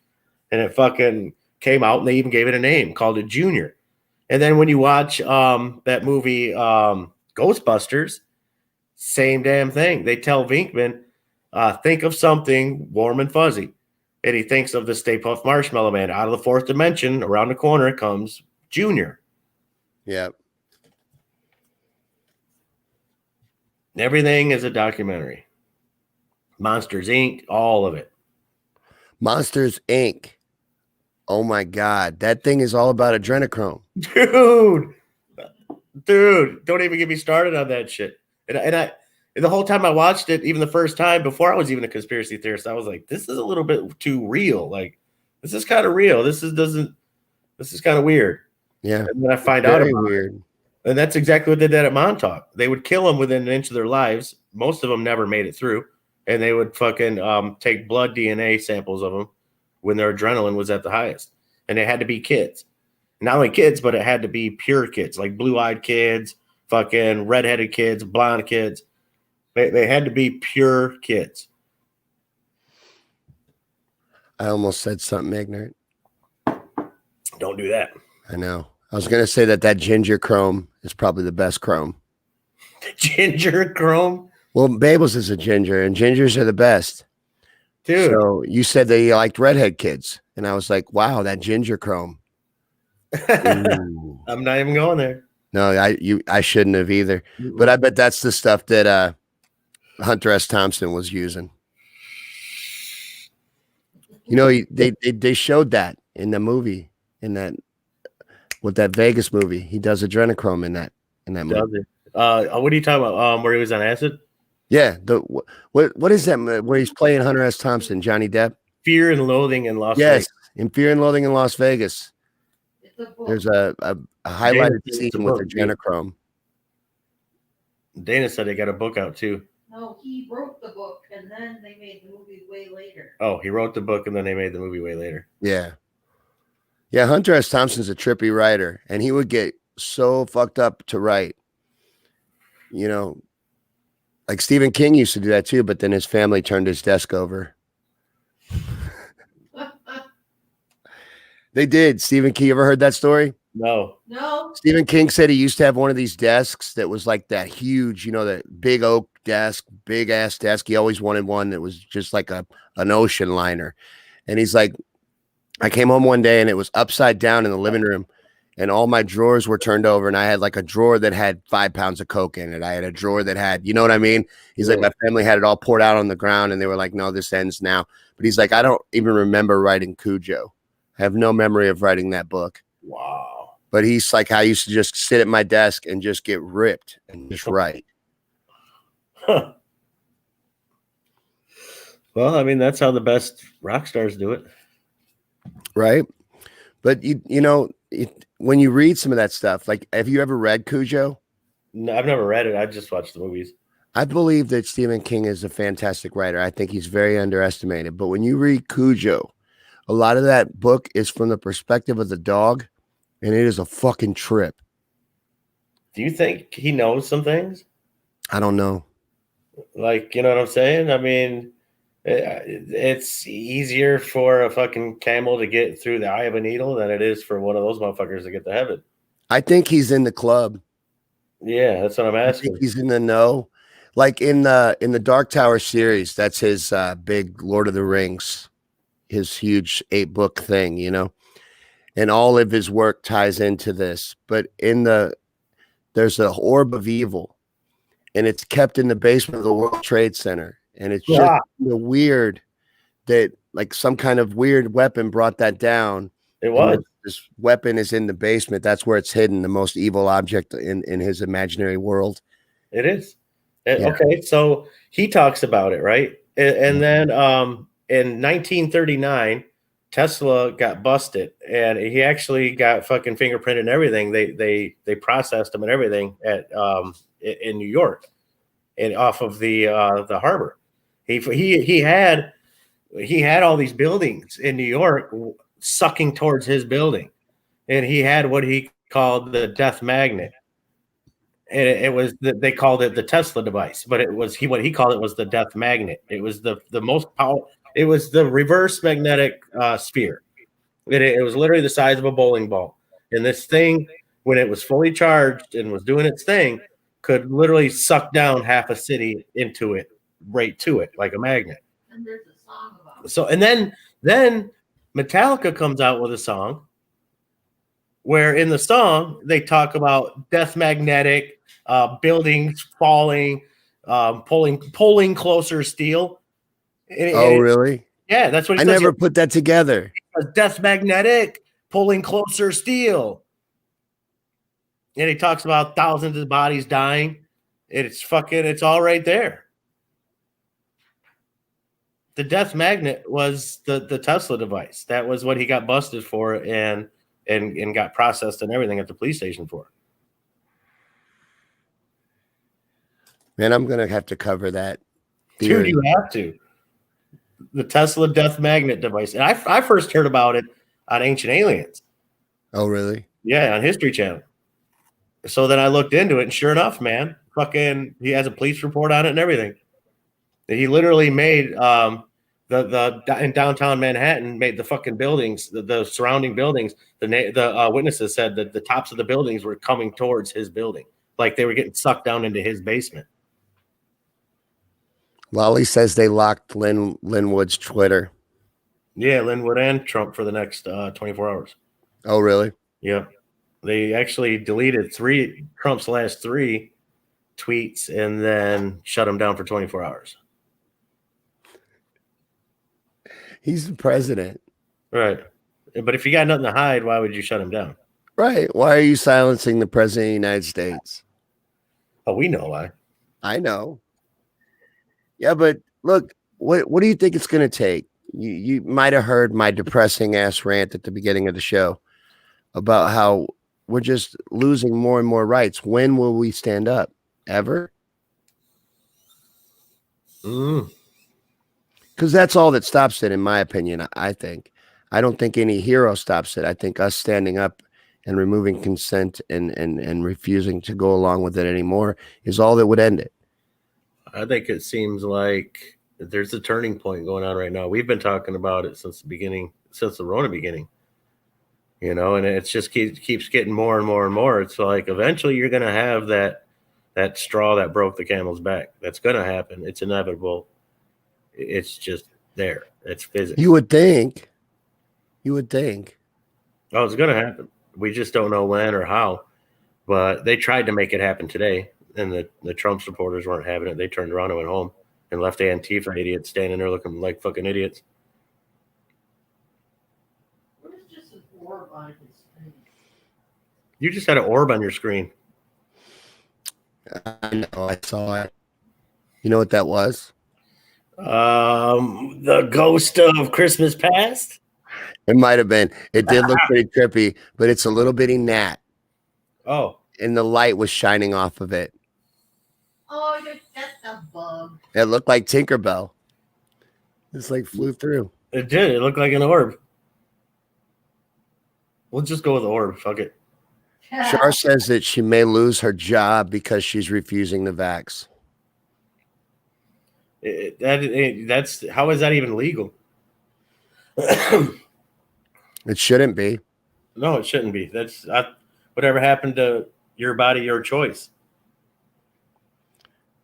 S6: And it fucking came out, and they even gave it a name, called it Junior. And then when you watch that movie Ghostbusters, same damn thing. They tell Venkman, think of something warm and fuzzy. And he thinks of the Stay Puft Marshmallow Man. Out of the fourth dimension, around the corner comes Junior.
S5: Yep.
S6: Everything is a documentary. Monsters, Inc., all of it.
S5: Monsters, Inc. Oh, my God. That thing is all about adrenochrome.
S6: Dude, don't even get me started on that shit. And the whole time I watched it, even the first time, before I was even a conspiracy theorist, I was like, this is a little bit too real. Like, this is kind of real. This is kind of weird.
S5: Yeah.
S6: And then I find out about it. And that's exactly what they did at Montauk. They would kill them within an inch of their lives. Most of them never made it through. And they would fucking take blood DNA samples of them when their adrenaline was at the highest. And they had to be kids. Not only kids, but it had to be pure kids, like blue-eyed kids, fucking redheaded kids, blonde kids. They had to be pure kids.
S5: I almost said something ignorant.
S6: Don't do that.
S5: I know. I was going to say that ginger chrome is probably the best chrome.
S6: Ginger chrome?
S5: Well, Babel's is a ginger, and gingers are the best.
S6: Dude.
S5: So you said that you liked redhead kids, and I was like, wow, that ginger chrome.
S6: I'm not even going there.
S5: No, I shouldn't have either. But I bet that's the stuff that Hunter S. Thompson was using. They showed that in the movie, with that Vegas movie. He does adrenochrome in that movie.
S6: What are you talking about? Where he was on acid?
S5: Yeah. What is that where he's playing Hunter S. Thompson, Johnny Depp?
S6: Fear and Loathing in Las
S5: Vegas.
S6: Yes,
S5: in Fear and Loathing in Las Vegas. There's a highlighted scene with adrenochrome.
S6: Dana said they got a book out too.
S7: No, he wrote the book and then they made the movie way later.
S6: Oh, he wrote the book and then they made the movie way later.
S5: Yeah. Yeah, Hunter S. Thompson's a trippy writer, and he would get so fucked up to write. Like Stephen King used to do that too, but then his family turned his desk over. They did. Stephen King, you ever heard that story?
S6: No.
S5: Stephen King said he used to have one of these desks that was like that huge, that big oak desk, big ass desk. He always wanted one that was just like an ocean liner. And he's like, I came home one day and it was upside down in the living room and all my drawers were turned over. And I had like a drawer that had 5 pounds of Coke in it. I had a drawer that had, you know what I mean? He's like, my family had it all poured out on the ground and they were like, no, this ends now. But he's like, I don't even remember writing Cujo. I have no memory of writing that book.
S6: Wow.
S5: But he's like, I used to just sit at my desk and just get ripped and just write.
S6: Huh. Well, I mean, that's how the best rock stars do it.
S5: Right. But, when you read some of that stuff, like, have you ever read Cujo?
S6: No, I've never read it. I just watched the movies.
S5: I believe that Stephen King is a fantastic writer. I think he's very underestimated. But when you read Cujo, a lot of that book is from the perspective of the dog, and it is a fucking trip.
S6: Do you think he knows some things?
S5: I don't know.
S6: Like, you know what I'm saying? I mean, it's easier for a fucking camel to get through the eye of a needle than it is for one of those motherfuckers to get to heaven.
S5: I think he's in the club.
S6: Yeah, that's what I'm asking.
S5: I think he's in the know. Like in the Dark Tower series, that's his big Lord of the Rings, his huge 8-book thing, and all of his work ties into this. But there's an orb of evil, and it's kept in the basement of the World Trade Center. And it's just weird that like some kind of weird weapon brought that down.
S6: It was.
S5: This weapon is in the basement. That's where it's hidden, the most evil object in his imaginary world.
S6: It is. Okay, so he talks about it, right? And then in 1939, Tesla got busted, and he actually got fucking fingerprinted and everything. They processed him and everything at in New York, and off of the harbor. He had all these buildings in New York sucking towards his building, and he had what he called the death magnet. And it was they called it the Tesla device, but it was what he called it was the death magnet. It was the most powerful. It was the reverse magnetic sphere. It was literally the size of a bowling ball, and this thing, when it was fully charged and was doing its thing, could literally suck down half a city into it, right to it, like a magnet.
S7: And there's a song about it.
S6: So, and then Metallica comes out with a song where in the song they talk about death magnetic, buildings falling, pulling closer steel.
S5: Really?
S6: Yeah, that's what
S5: I never put that together.
S6: Death magnetic, pulling closer steel. And he talks about thousands of bodies dying. It's all right there. The death magnet was the Tesla device. That was what he got busted for and got processed and everything at the police station for.
S5: Man, I'm gonna have to cover that
S6: Dude,
S5: theory.
S6: you have to. The Tesla death magnet device. And I first heard about it on Ancient Aliens.
S5: Oh, really?
S6: Yeah, on History Channel. So then I looked into it, and sure enough, man, he has a police report on it and everything. He literally made in downtown Manhattan, made the fucking buildings, the surrounding buildings. The witnesses said that the tops of the buildings were coming towards his building, like they were getting sucked down into his basement.
S5: Lolly says they locked Linwood's Twitter.
S6: Yeah, Linwood and Trump for the next 24 hours.
S5: Oh, really?
S6: Yeah. They actually deleted Trump's last 3 tweets and then shut him down for 24 hours.
S5: He's the president.
S6: Right. But if you got nothing to hide, why would you shut him down?
S5: Right. Why are you silencing the president of the United States?
S6: Oh, we know why.
S5: I know. Yeah, but look, what do you think it's going to take? You might have heard my depressing ass rant at the beginning of the show about how we're just losing more and more rights. When will we stand up? Ever? Because that's all that stops it, in my opinion, I think. I don't think any hero stops it. I think us standing up and removing consent and refusing to go along with it anymore is all that would end it.
S6: I think it seems like there's a turning point going on right now. We've been talking about it since the Rona beginning, and it just keeps getting more and more and more. It's like eventually you're going to have that straw that broke the camel's back. That's going to happen. It's inevitable. It's just there. It's physics.
S5: You would think.
S6: Oh, it's going to happen. We just don't know when or how. But they tried to make it happen today, and the Trump supporters weren't having it. They turned around and went home and left the Antifa idiots standing there looking like fucking idiots.
S7: Where's just an orb on his screen?
S6: You just had an orb on your screen.
S5: I know. I saw it. You know what that was?
S6: The ghost of Christmas past.
S5: It might have been. It did look pretty trippy, but it's a little bitty gnat.
S6: Oh.
S5: And the light was shining off of it.
S7: Oh, that's a bug.
S5: It looked like Tinkerbell. It's like flew through.
S6: It did. It looked like an orb. We'll just go with the orb. Fuck it.
S5: Char says that she may lose her job because she's refusing the vax.
S6: That's how is that even legal?
S5: It shouldn't be.
S6: No, it shouldn't be. That's whatever happened to your body, your choice.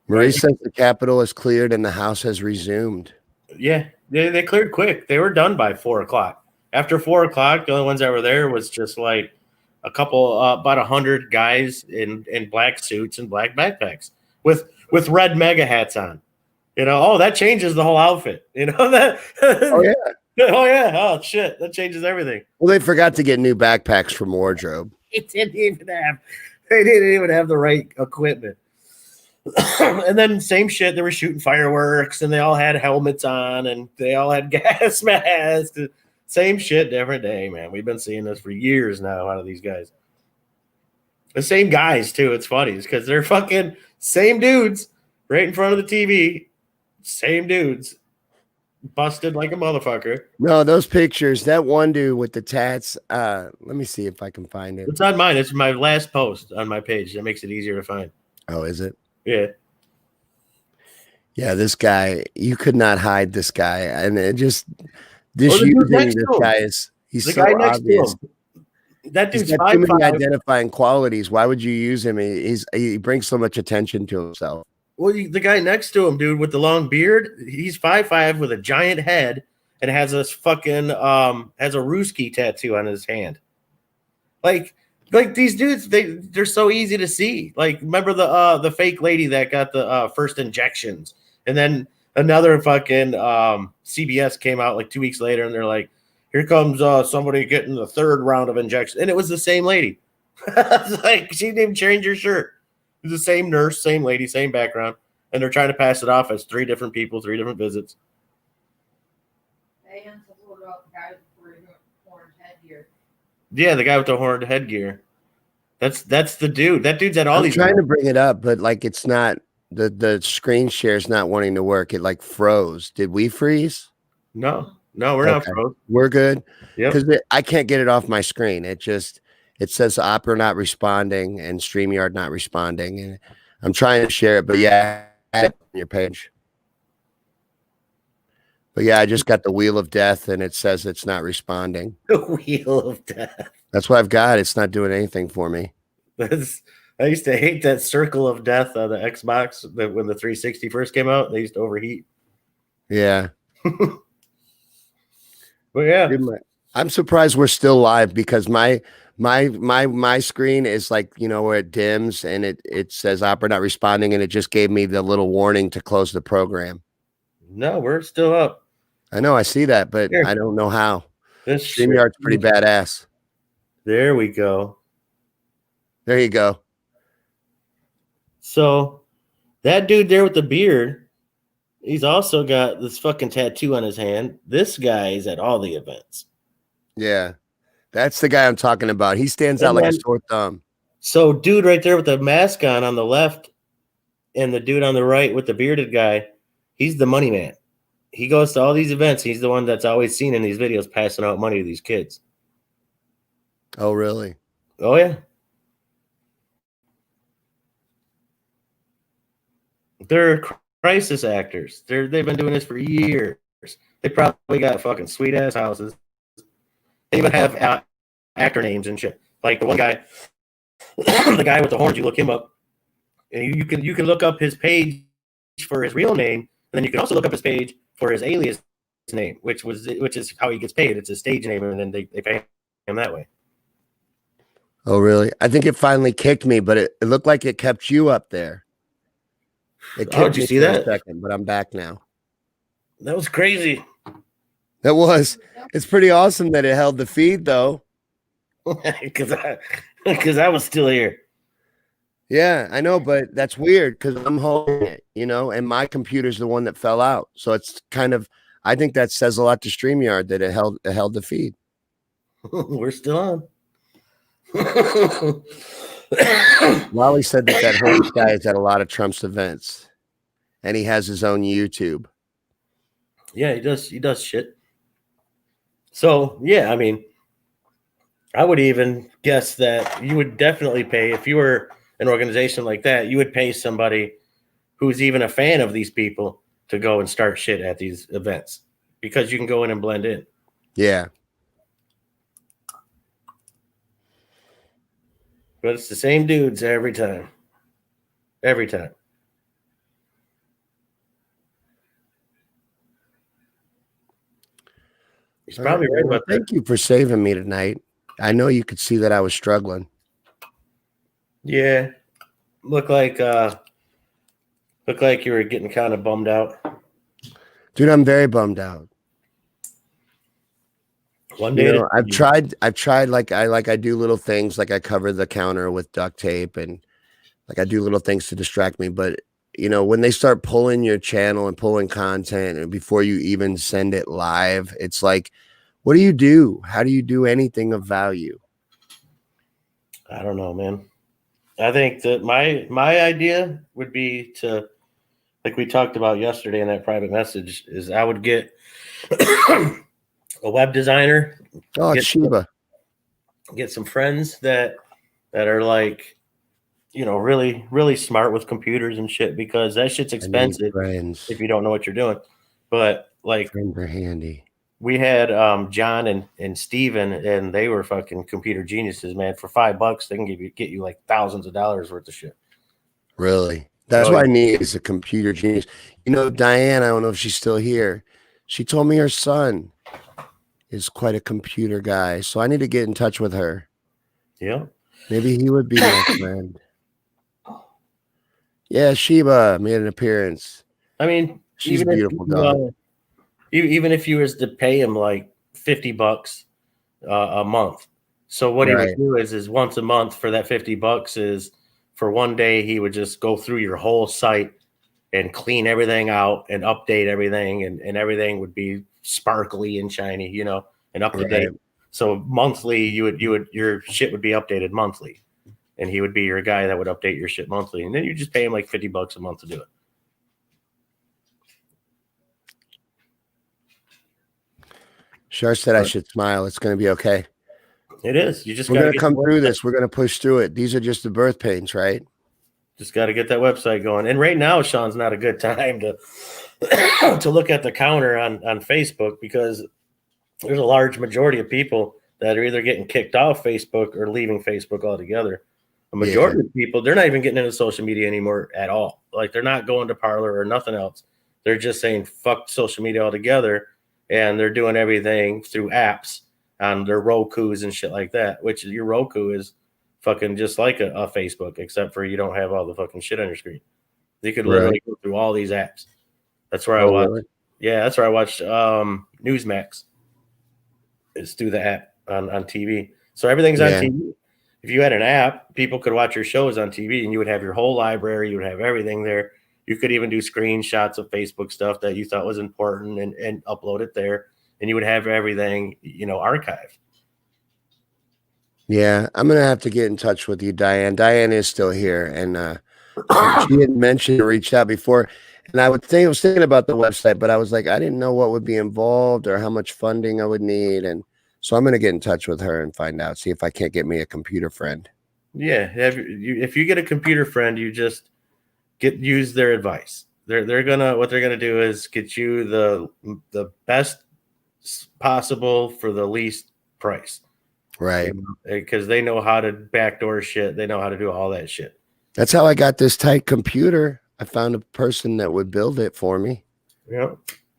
S5: Marie says the Capitol is cleared and the House has resumed.
S6: Yeah, they cleared quick. They were done by 4:00. After 4:00, the only ones that were there was just like a couple, about 100 guys in black suits and black backpacks with red mega hats on. You know, oh, that changes the whole outfit. You know that?
S5: Oh yeah.
S6: Oh yeah. Oh shit, that changes everything.
S5: Well, they forgot to get new backpacks from wardrobe.
S6: They didn't even have the right equipment. And then same shit. They were shooting fireworks, and they all had helmets on, and they all had gas masks. Same shit, different day, man. We've been seeing this for years now out of these guys. The same guys too. It's funny because they're fucking same dudes right in front of the TV. Same dudes, busted like a motherfucker.
S5: No, those pictures. That one dude with the tats. Let me see if I can find it.
S6: It's on mine. It's my last post on my page. That makes it easier to find.
S5: Oh, is it?
S6: Yeah.
S5: Yeah, this guy. You could not hide this guy, and it just
S6: the dude
S5: using
S6: next
S5: this
S6: to him.
S5: guy is he's
S6: The
S5: so
S6: guy next
S5: obvious.
S6: to him. That
S5: He's
S6: dude's
S5: got too many
S6: 5'5".
S5: identifying qualities. Why would you use him? He brings so much attention to himself.
S6: Well, the guy next to him, dude, with the long beard, he's 5'5" with a giant head and has this fucking has a Ruski tattoo on his hand. Like these dudes, they're so easy to see. Like, remember the fake lady that got the first injections, and then another fucking CBS came out like 2 weeks later, and they're like, "Here comes somebody getting the third round of injections," and it was the same lady. It's like she didn't even change her shirt. It's the same nurse, same lady, same background, and they're trying to pass it off as 3 different people, 3 different visits. Yeah, the guy with the horned headgear. That's the dude. That dude's at all these.
S5: I'm trying to bring it up, but like it's not the screen share's not wanting to work. It like froze. Did we freeze?
S6: No, we're not froze.
S5: We're good.
S6: Yeah,
S5: because I can't get it off my screen. It says Opera not responding and StreamYard not responding, and I'm trying to share it, but yeah, add it on your page. But yeah, I just got the Wheel of Death, and it says it's not responding.
S6: The Wheel of Death.
S5: That's what I've got. It's not doing anything for me.
S6: I used to hate that Circle of Death on the Xbox when the 360 first came out. They used to overheat.
S5: Yeah.
S6: But yeah,
S5: I'm surprised we're still live because my screen is like, where it dims and it says Opera not responding, and it just gave me the little warning to close the program.
S6: No, we're still up.
S5: I know, I see that, but I don't know how.
S6: This
S5: StreamYard's pretty badass.
S6: There we go.
S5: There you go.
S6: So that dude there with the beard, he's also got this fucking tattoo on his hand. This guy is at all the events.
S5: Yeah. That's the guy I'm talking about. He stands out like a sore thumb.
S6: So dude right there with the mask on the left and the dude on the right with the bearded guy, he's the money man. He goes to all these events. He's the one that's always seen in these videos passing out money to these kids.
S5: Oh, really?
S6: Oh, yeah. They're crisis actors. They've been doing this for years. They probably got fucking sweet ass houses. They even have actor names and shit. Like the one guy, the guy with the horns. You look him up, and you can look up his page for his real name, and then you can also look up his page for his alias name, which is how he gets paid. It's his stage name, and then they pay him that way.
S5: Oh, really? I think it finally kicked me, but it looked like it kept you up there.
S6: Did you see that?
S5: A second, but I'm back now.
S6: That was crazy.
S5: That was. It's pretty awesome that it held the feed, though.
S6: Because I was still here.
S5: Yeah, I know, but that's weird because I'm holding it, and my computer's the one that fell out. So it's kind of, I think that says a lot to StreamYard that it held the feed.
S6: We're still on.
S5: Wally said that homeless guy is at a lot of Trump's events, and he has his own YouTube.
S6: Yeah, he does. He does shit. So yeah, I mean, I would even guess that you would definitely pay if you were an organization like that. You would pay somebody who's even a fan of these people to go and start shit at these events because you can go in and blend in.
S5: Yeah.
S6: But it's the same dudes every time. Every time. He's probably right about that.
S5: Thank you for saving me tonight. I know you could see that I was struggling.
S6: Yeah. Look like you were getting kind of bummed out.
S5: Dude, I'm very bummed out.
S6: One day,
S5: I've tried like I do little things, like I cover the counter with duct tape, and like I do little things to distract me. But when they start pulling your channel and pulling content, and before you even send it live, it's like, what do you do? How do you do anything of value?
S6: I don't know, man. I think that my idea would be to, like we talked about yesterday in that private message, is I would get a web designer.
S5: Oh, it's Sheba.
S6: Get some friends that are like, really, really smart with computers and shit, because that shit's expensive if you don't know what you're doing. But like,
S5: friends are handy.
S6: We had John and Steven, and they were fucking computer geniuses, man. For $5, they can get you like thousands of dollars worth of shit.
S5: Really? That's what I need, is a computer genius. Diane, I don't know if she's still here. She told me her son is quite a computer guy, so I need to get in touch with her.
S6: Yeah.
S5: Maybe he would be my friend. Yeah, Sheba made an appearance.
S6: I mean,
S5: she's a beautiful dog.
S6: Even if you was to pay him like $50 a month. So what he would do is once a month for that $50 is for one day, he would just go through your whole site and clean everything out and update everything, and everything would be sparkly and shiny, and up to date. So monthly, your shit would be updated monthly, and he would be your guy that would update your shit monthly, and then you just pay him like $50 a month to do it.
S5: Shar said I should smile. It's going to be okay.
S6: It is. We're
S5: going to come through this. We're going to push through it. These are just the birth pains, right?
S6: Just got to get that website going. And right now, Shawn's not a good time to look at the counter on Facebook, because there's a large majority of people that are either getting kicked off Facebook or leaving Facebook altogether. A majority of people, they're not even getting into social media anymore at all. Like, they're not going to Parler or nothing else. They're just saying fuck social media altogether. And they're doing everything through apps on their Rokus and shit like that, which your Roku is fucking just like a Facebook, except for you don't have all the fucking shit on your screen. You could literally go through all these apps. That's where I watch. Really? Yeah, that's where I watched Newsmax. It's through the app on TV. So everything's on TV. If you had an app, people could watch your shows on TV, and you would have your whole library. You would have everything there. You could even do screenshots of Facebook stuff that you thought was important and upload it there, and you would have everything, archived.
S5: Yeah, I'm going to have to get in touch with you, Diane. Diane is still here, and she had mentioned and reached out before, and I was thinking about the website, but I was like, I didn't know what would be involved or how much funding I would need, and so I'm going to get in touch with her and find out, see if I can't get me a computer friend.
S6: Yeah, if you get a computer friend, you just use their advice. What they're gonna do is get you the best possible for the least price,
S5: right?
S6: Because they know how to backdoor shit. They know how to do all that shit.
S5: That's how I got this tight computer. I found a person that would build it for me.
S6: Yep.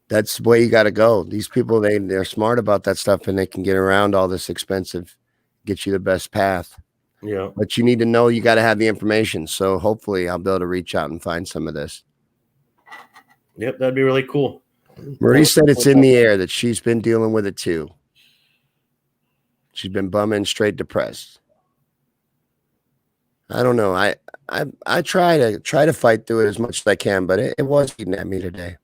S5: That's the way you got to go. These people, they're smart about that stuff, and they can get around all this expensive, get you the best path.
S6: Yeah.
S5: But you need to know, you got to have the information. So hopefully I'll be able to reach out and find some of this.
S6: Yep, that'd be really cool.
S5: Marie said it's in the air, that she's been dealing with it too. She's been bumming, straight depressed. I don't know. I try to fight through it as much as I can, but it was eating at me today.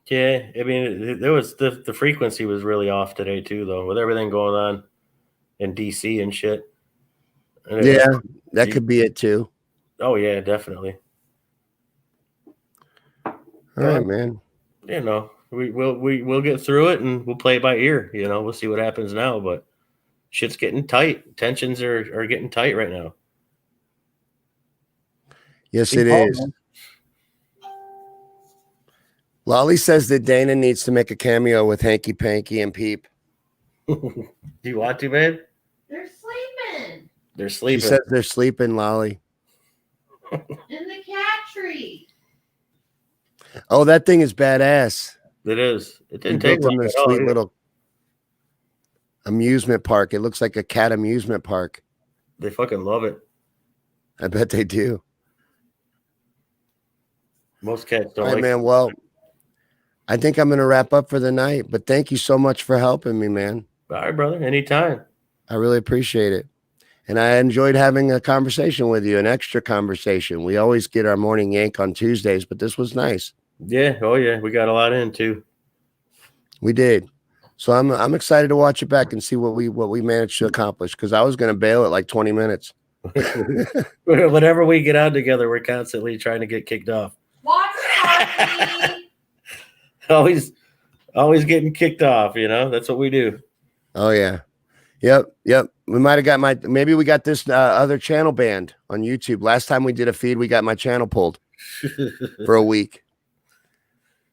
S6: Yeah, I mean, there was the frequency was really off today too, though, with everything going on in DC and shit. And
S5: that could be it too.
S6: Oh yeah, definitely.
S5: All right, man.
S6: We'll get through it, and we'll play it by ear. We'll see what happens now, but shit's getting tight. Tensions are getting tight right now.
S5: Yes, it is. Lolly says that Dana needs to make a cameo with Hanky Panky and Peep.
S6: Do you want to, babe?
S7: They're sleeping.
S6: They're sleeping.
S5: She says they're sleeping, Lolly.
S7: In the cat tree.
S5: Oh, that thing is badass.
S6: It is. It didn't take
S5: them a sweet little amusement park. It looks like a cat amusement park.
S6: They fucking love it.
S5: I bet they do.
S6: Most cats don't
S5: All right,
S6: like
S5: man. Well, I think I'm going to wrap up for the night, but thank you so much for helping me, man.
S6: All right, brother. Anytime.
S5: I really appreciate it. And I enjoyed having a conversation with you, an extra conversation. We always get our morning yank on Tuesdays, but this was nice.
S6: Yeah. Oh, yeah. We got a lot in, too.
S5: We did. So I'm excited to watch it back and see what we managed to accomplish, because I was going to bail at like 20 minutes.
S6: Whenever we get on together, we're constantly trying to get kicked off.
S7: Watch party.
S6: Always getting kicked off, That's what we do.
S5: Oh, yeah. Yep. We might have maybe we got this other channel banned on YouTube. Last time we did a feed, we got my channel pulled for a week.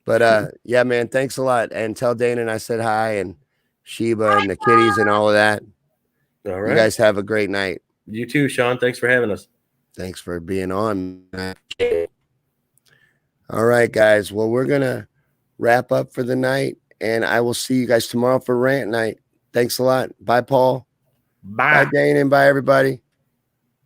S5: But yeah, man, thanks a lot. And tell Dana and I said hi, and Sheba and the kitties and all of that.
S6: All right.
S5: You guys have a great night.
S6: You too, Shawn. Thanks for having us.
S5: Thanks for being on. All right, guys. Well, we're going to wrap up for the night, and I will see you guys tomorrow for rant night. Thanks a lot. Bye, Paul.
S6: Bye.
S5: Bye, Dana, and bye, everybody.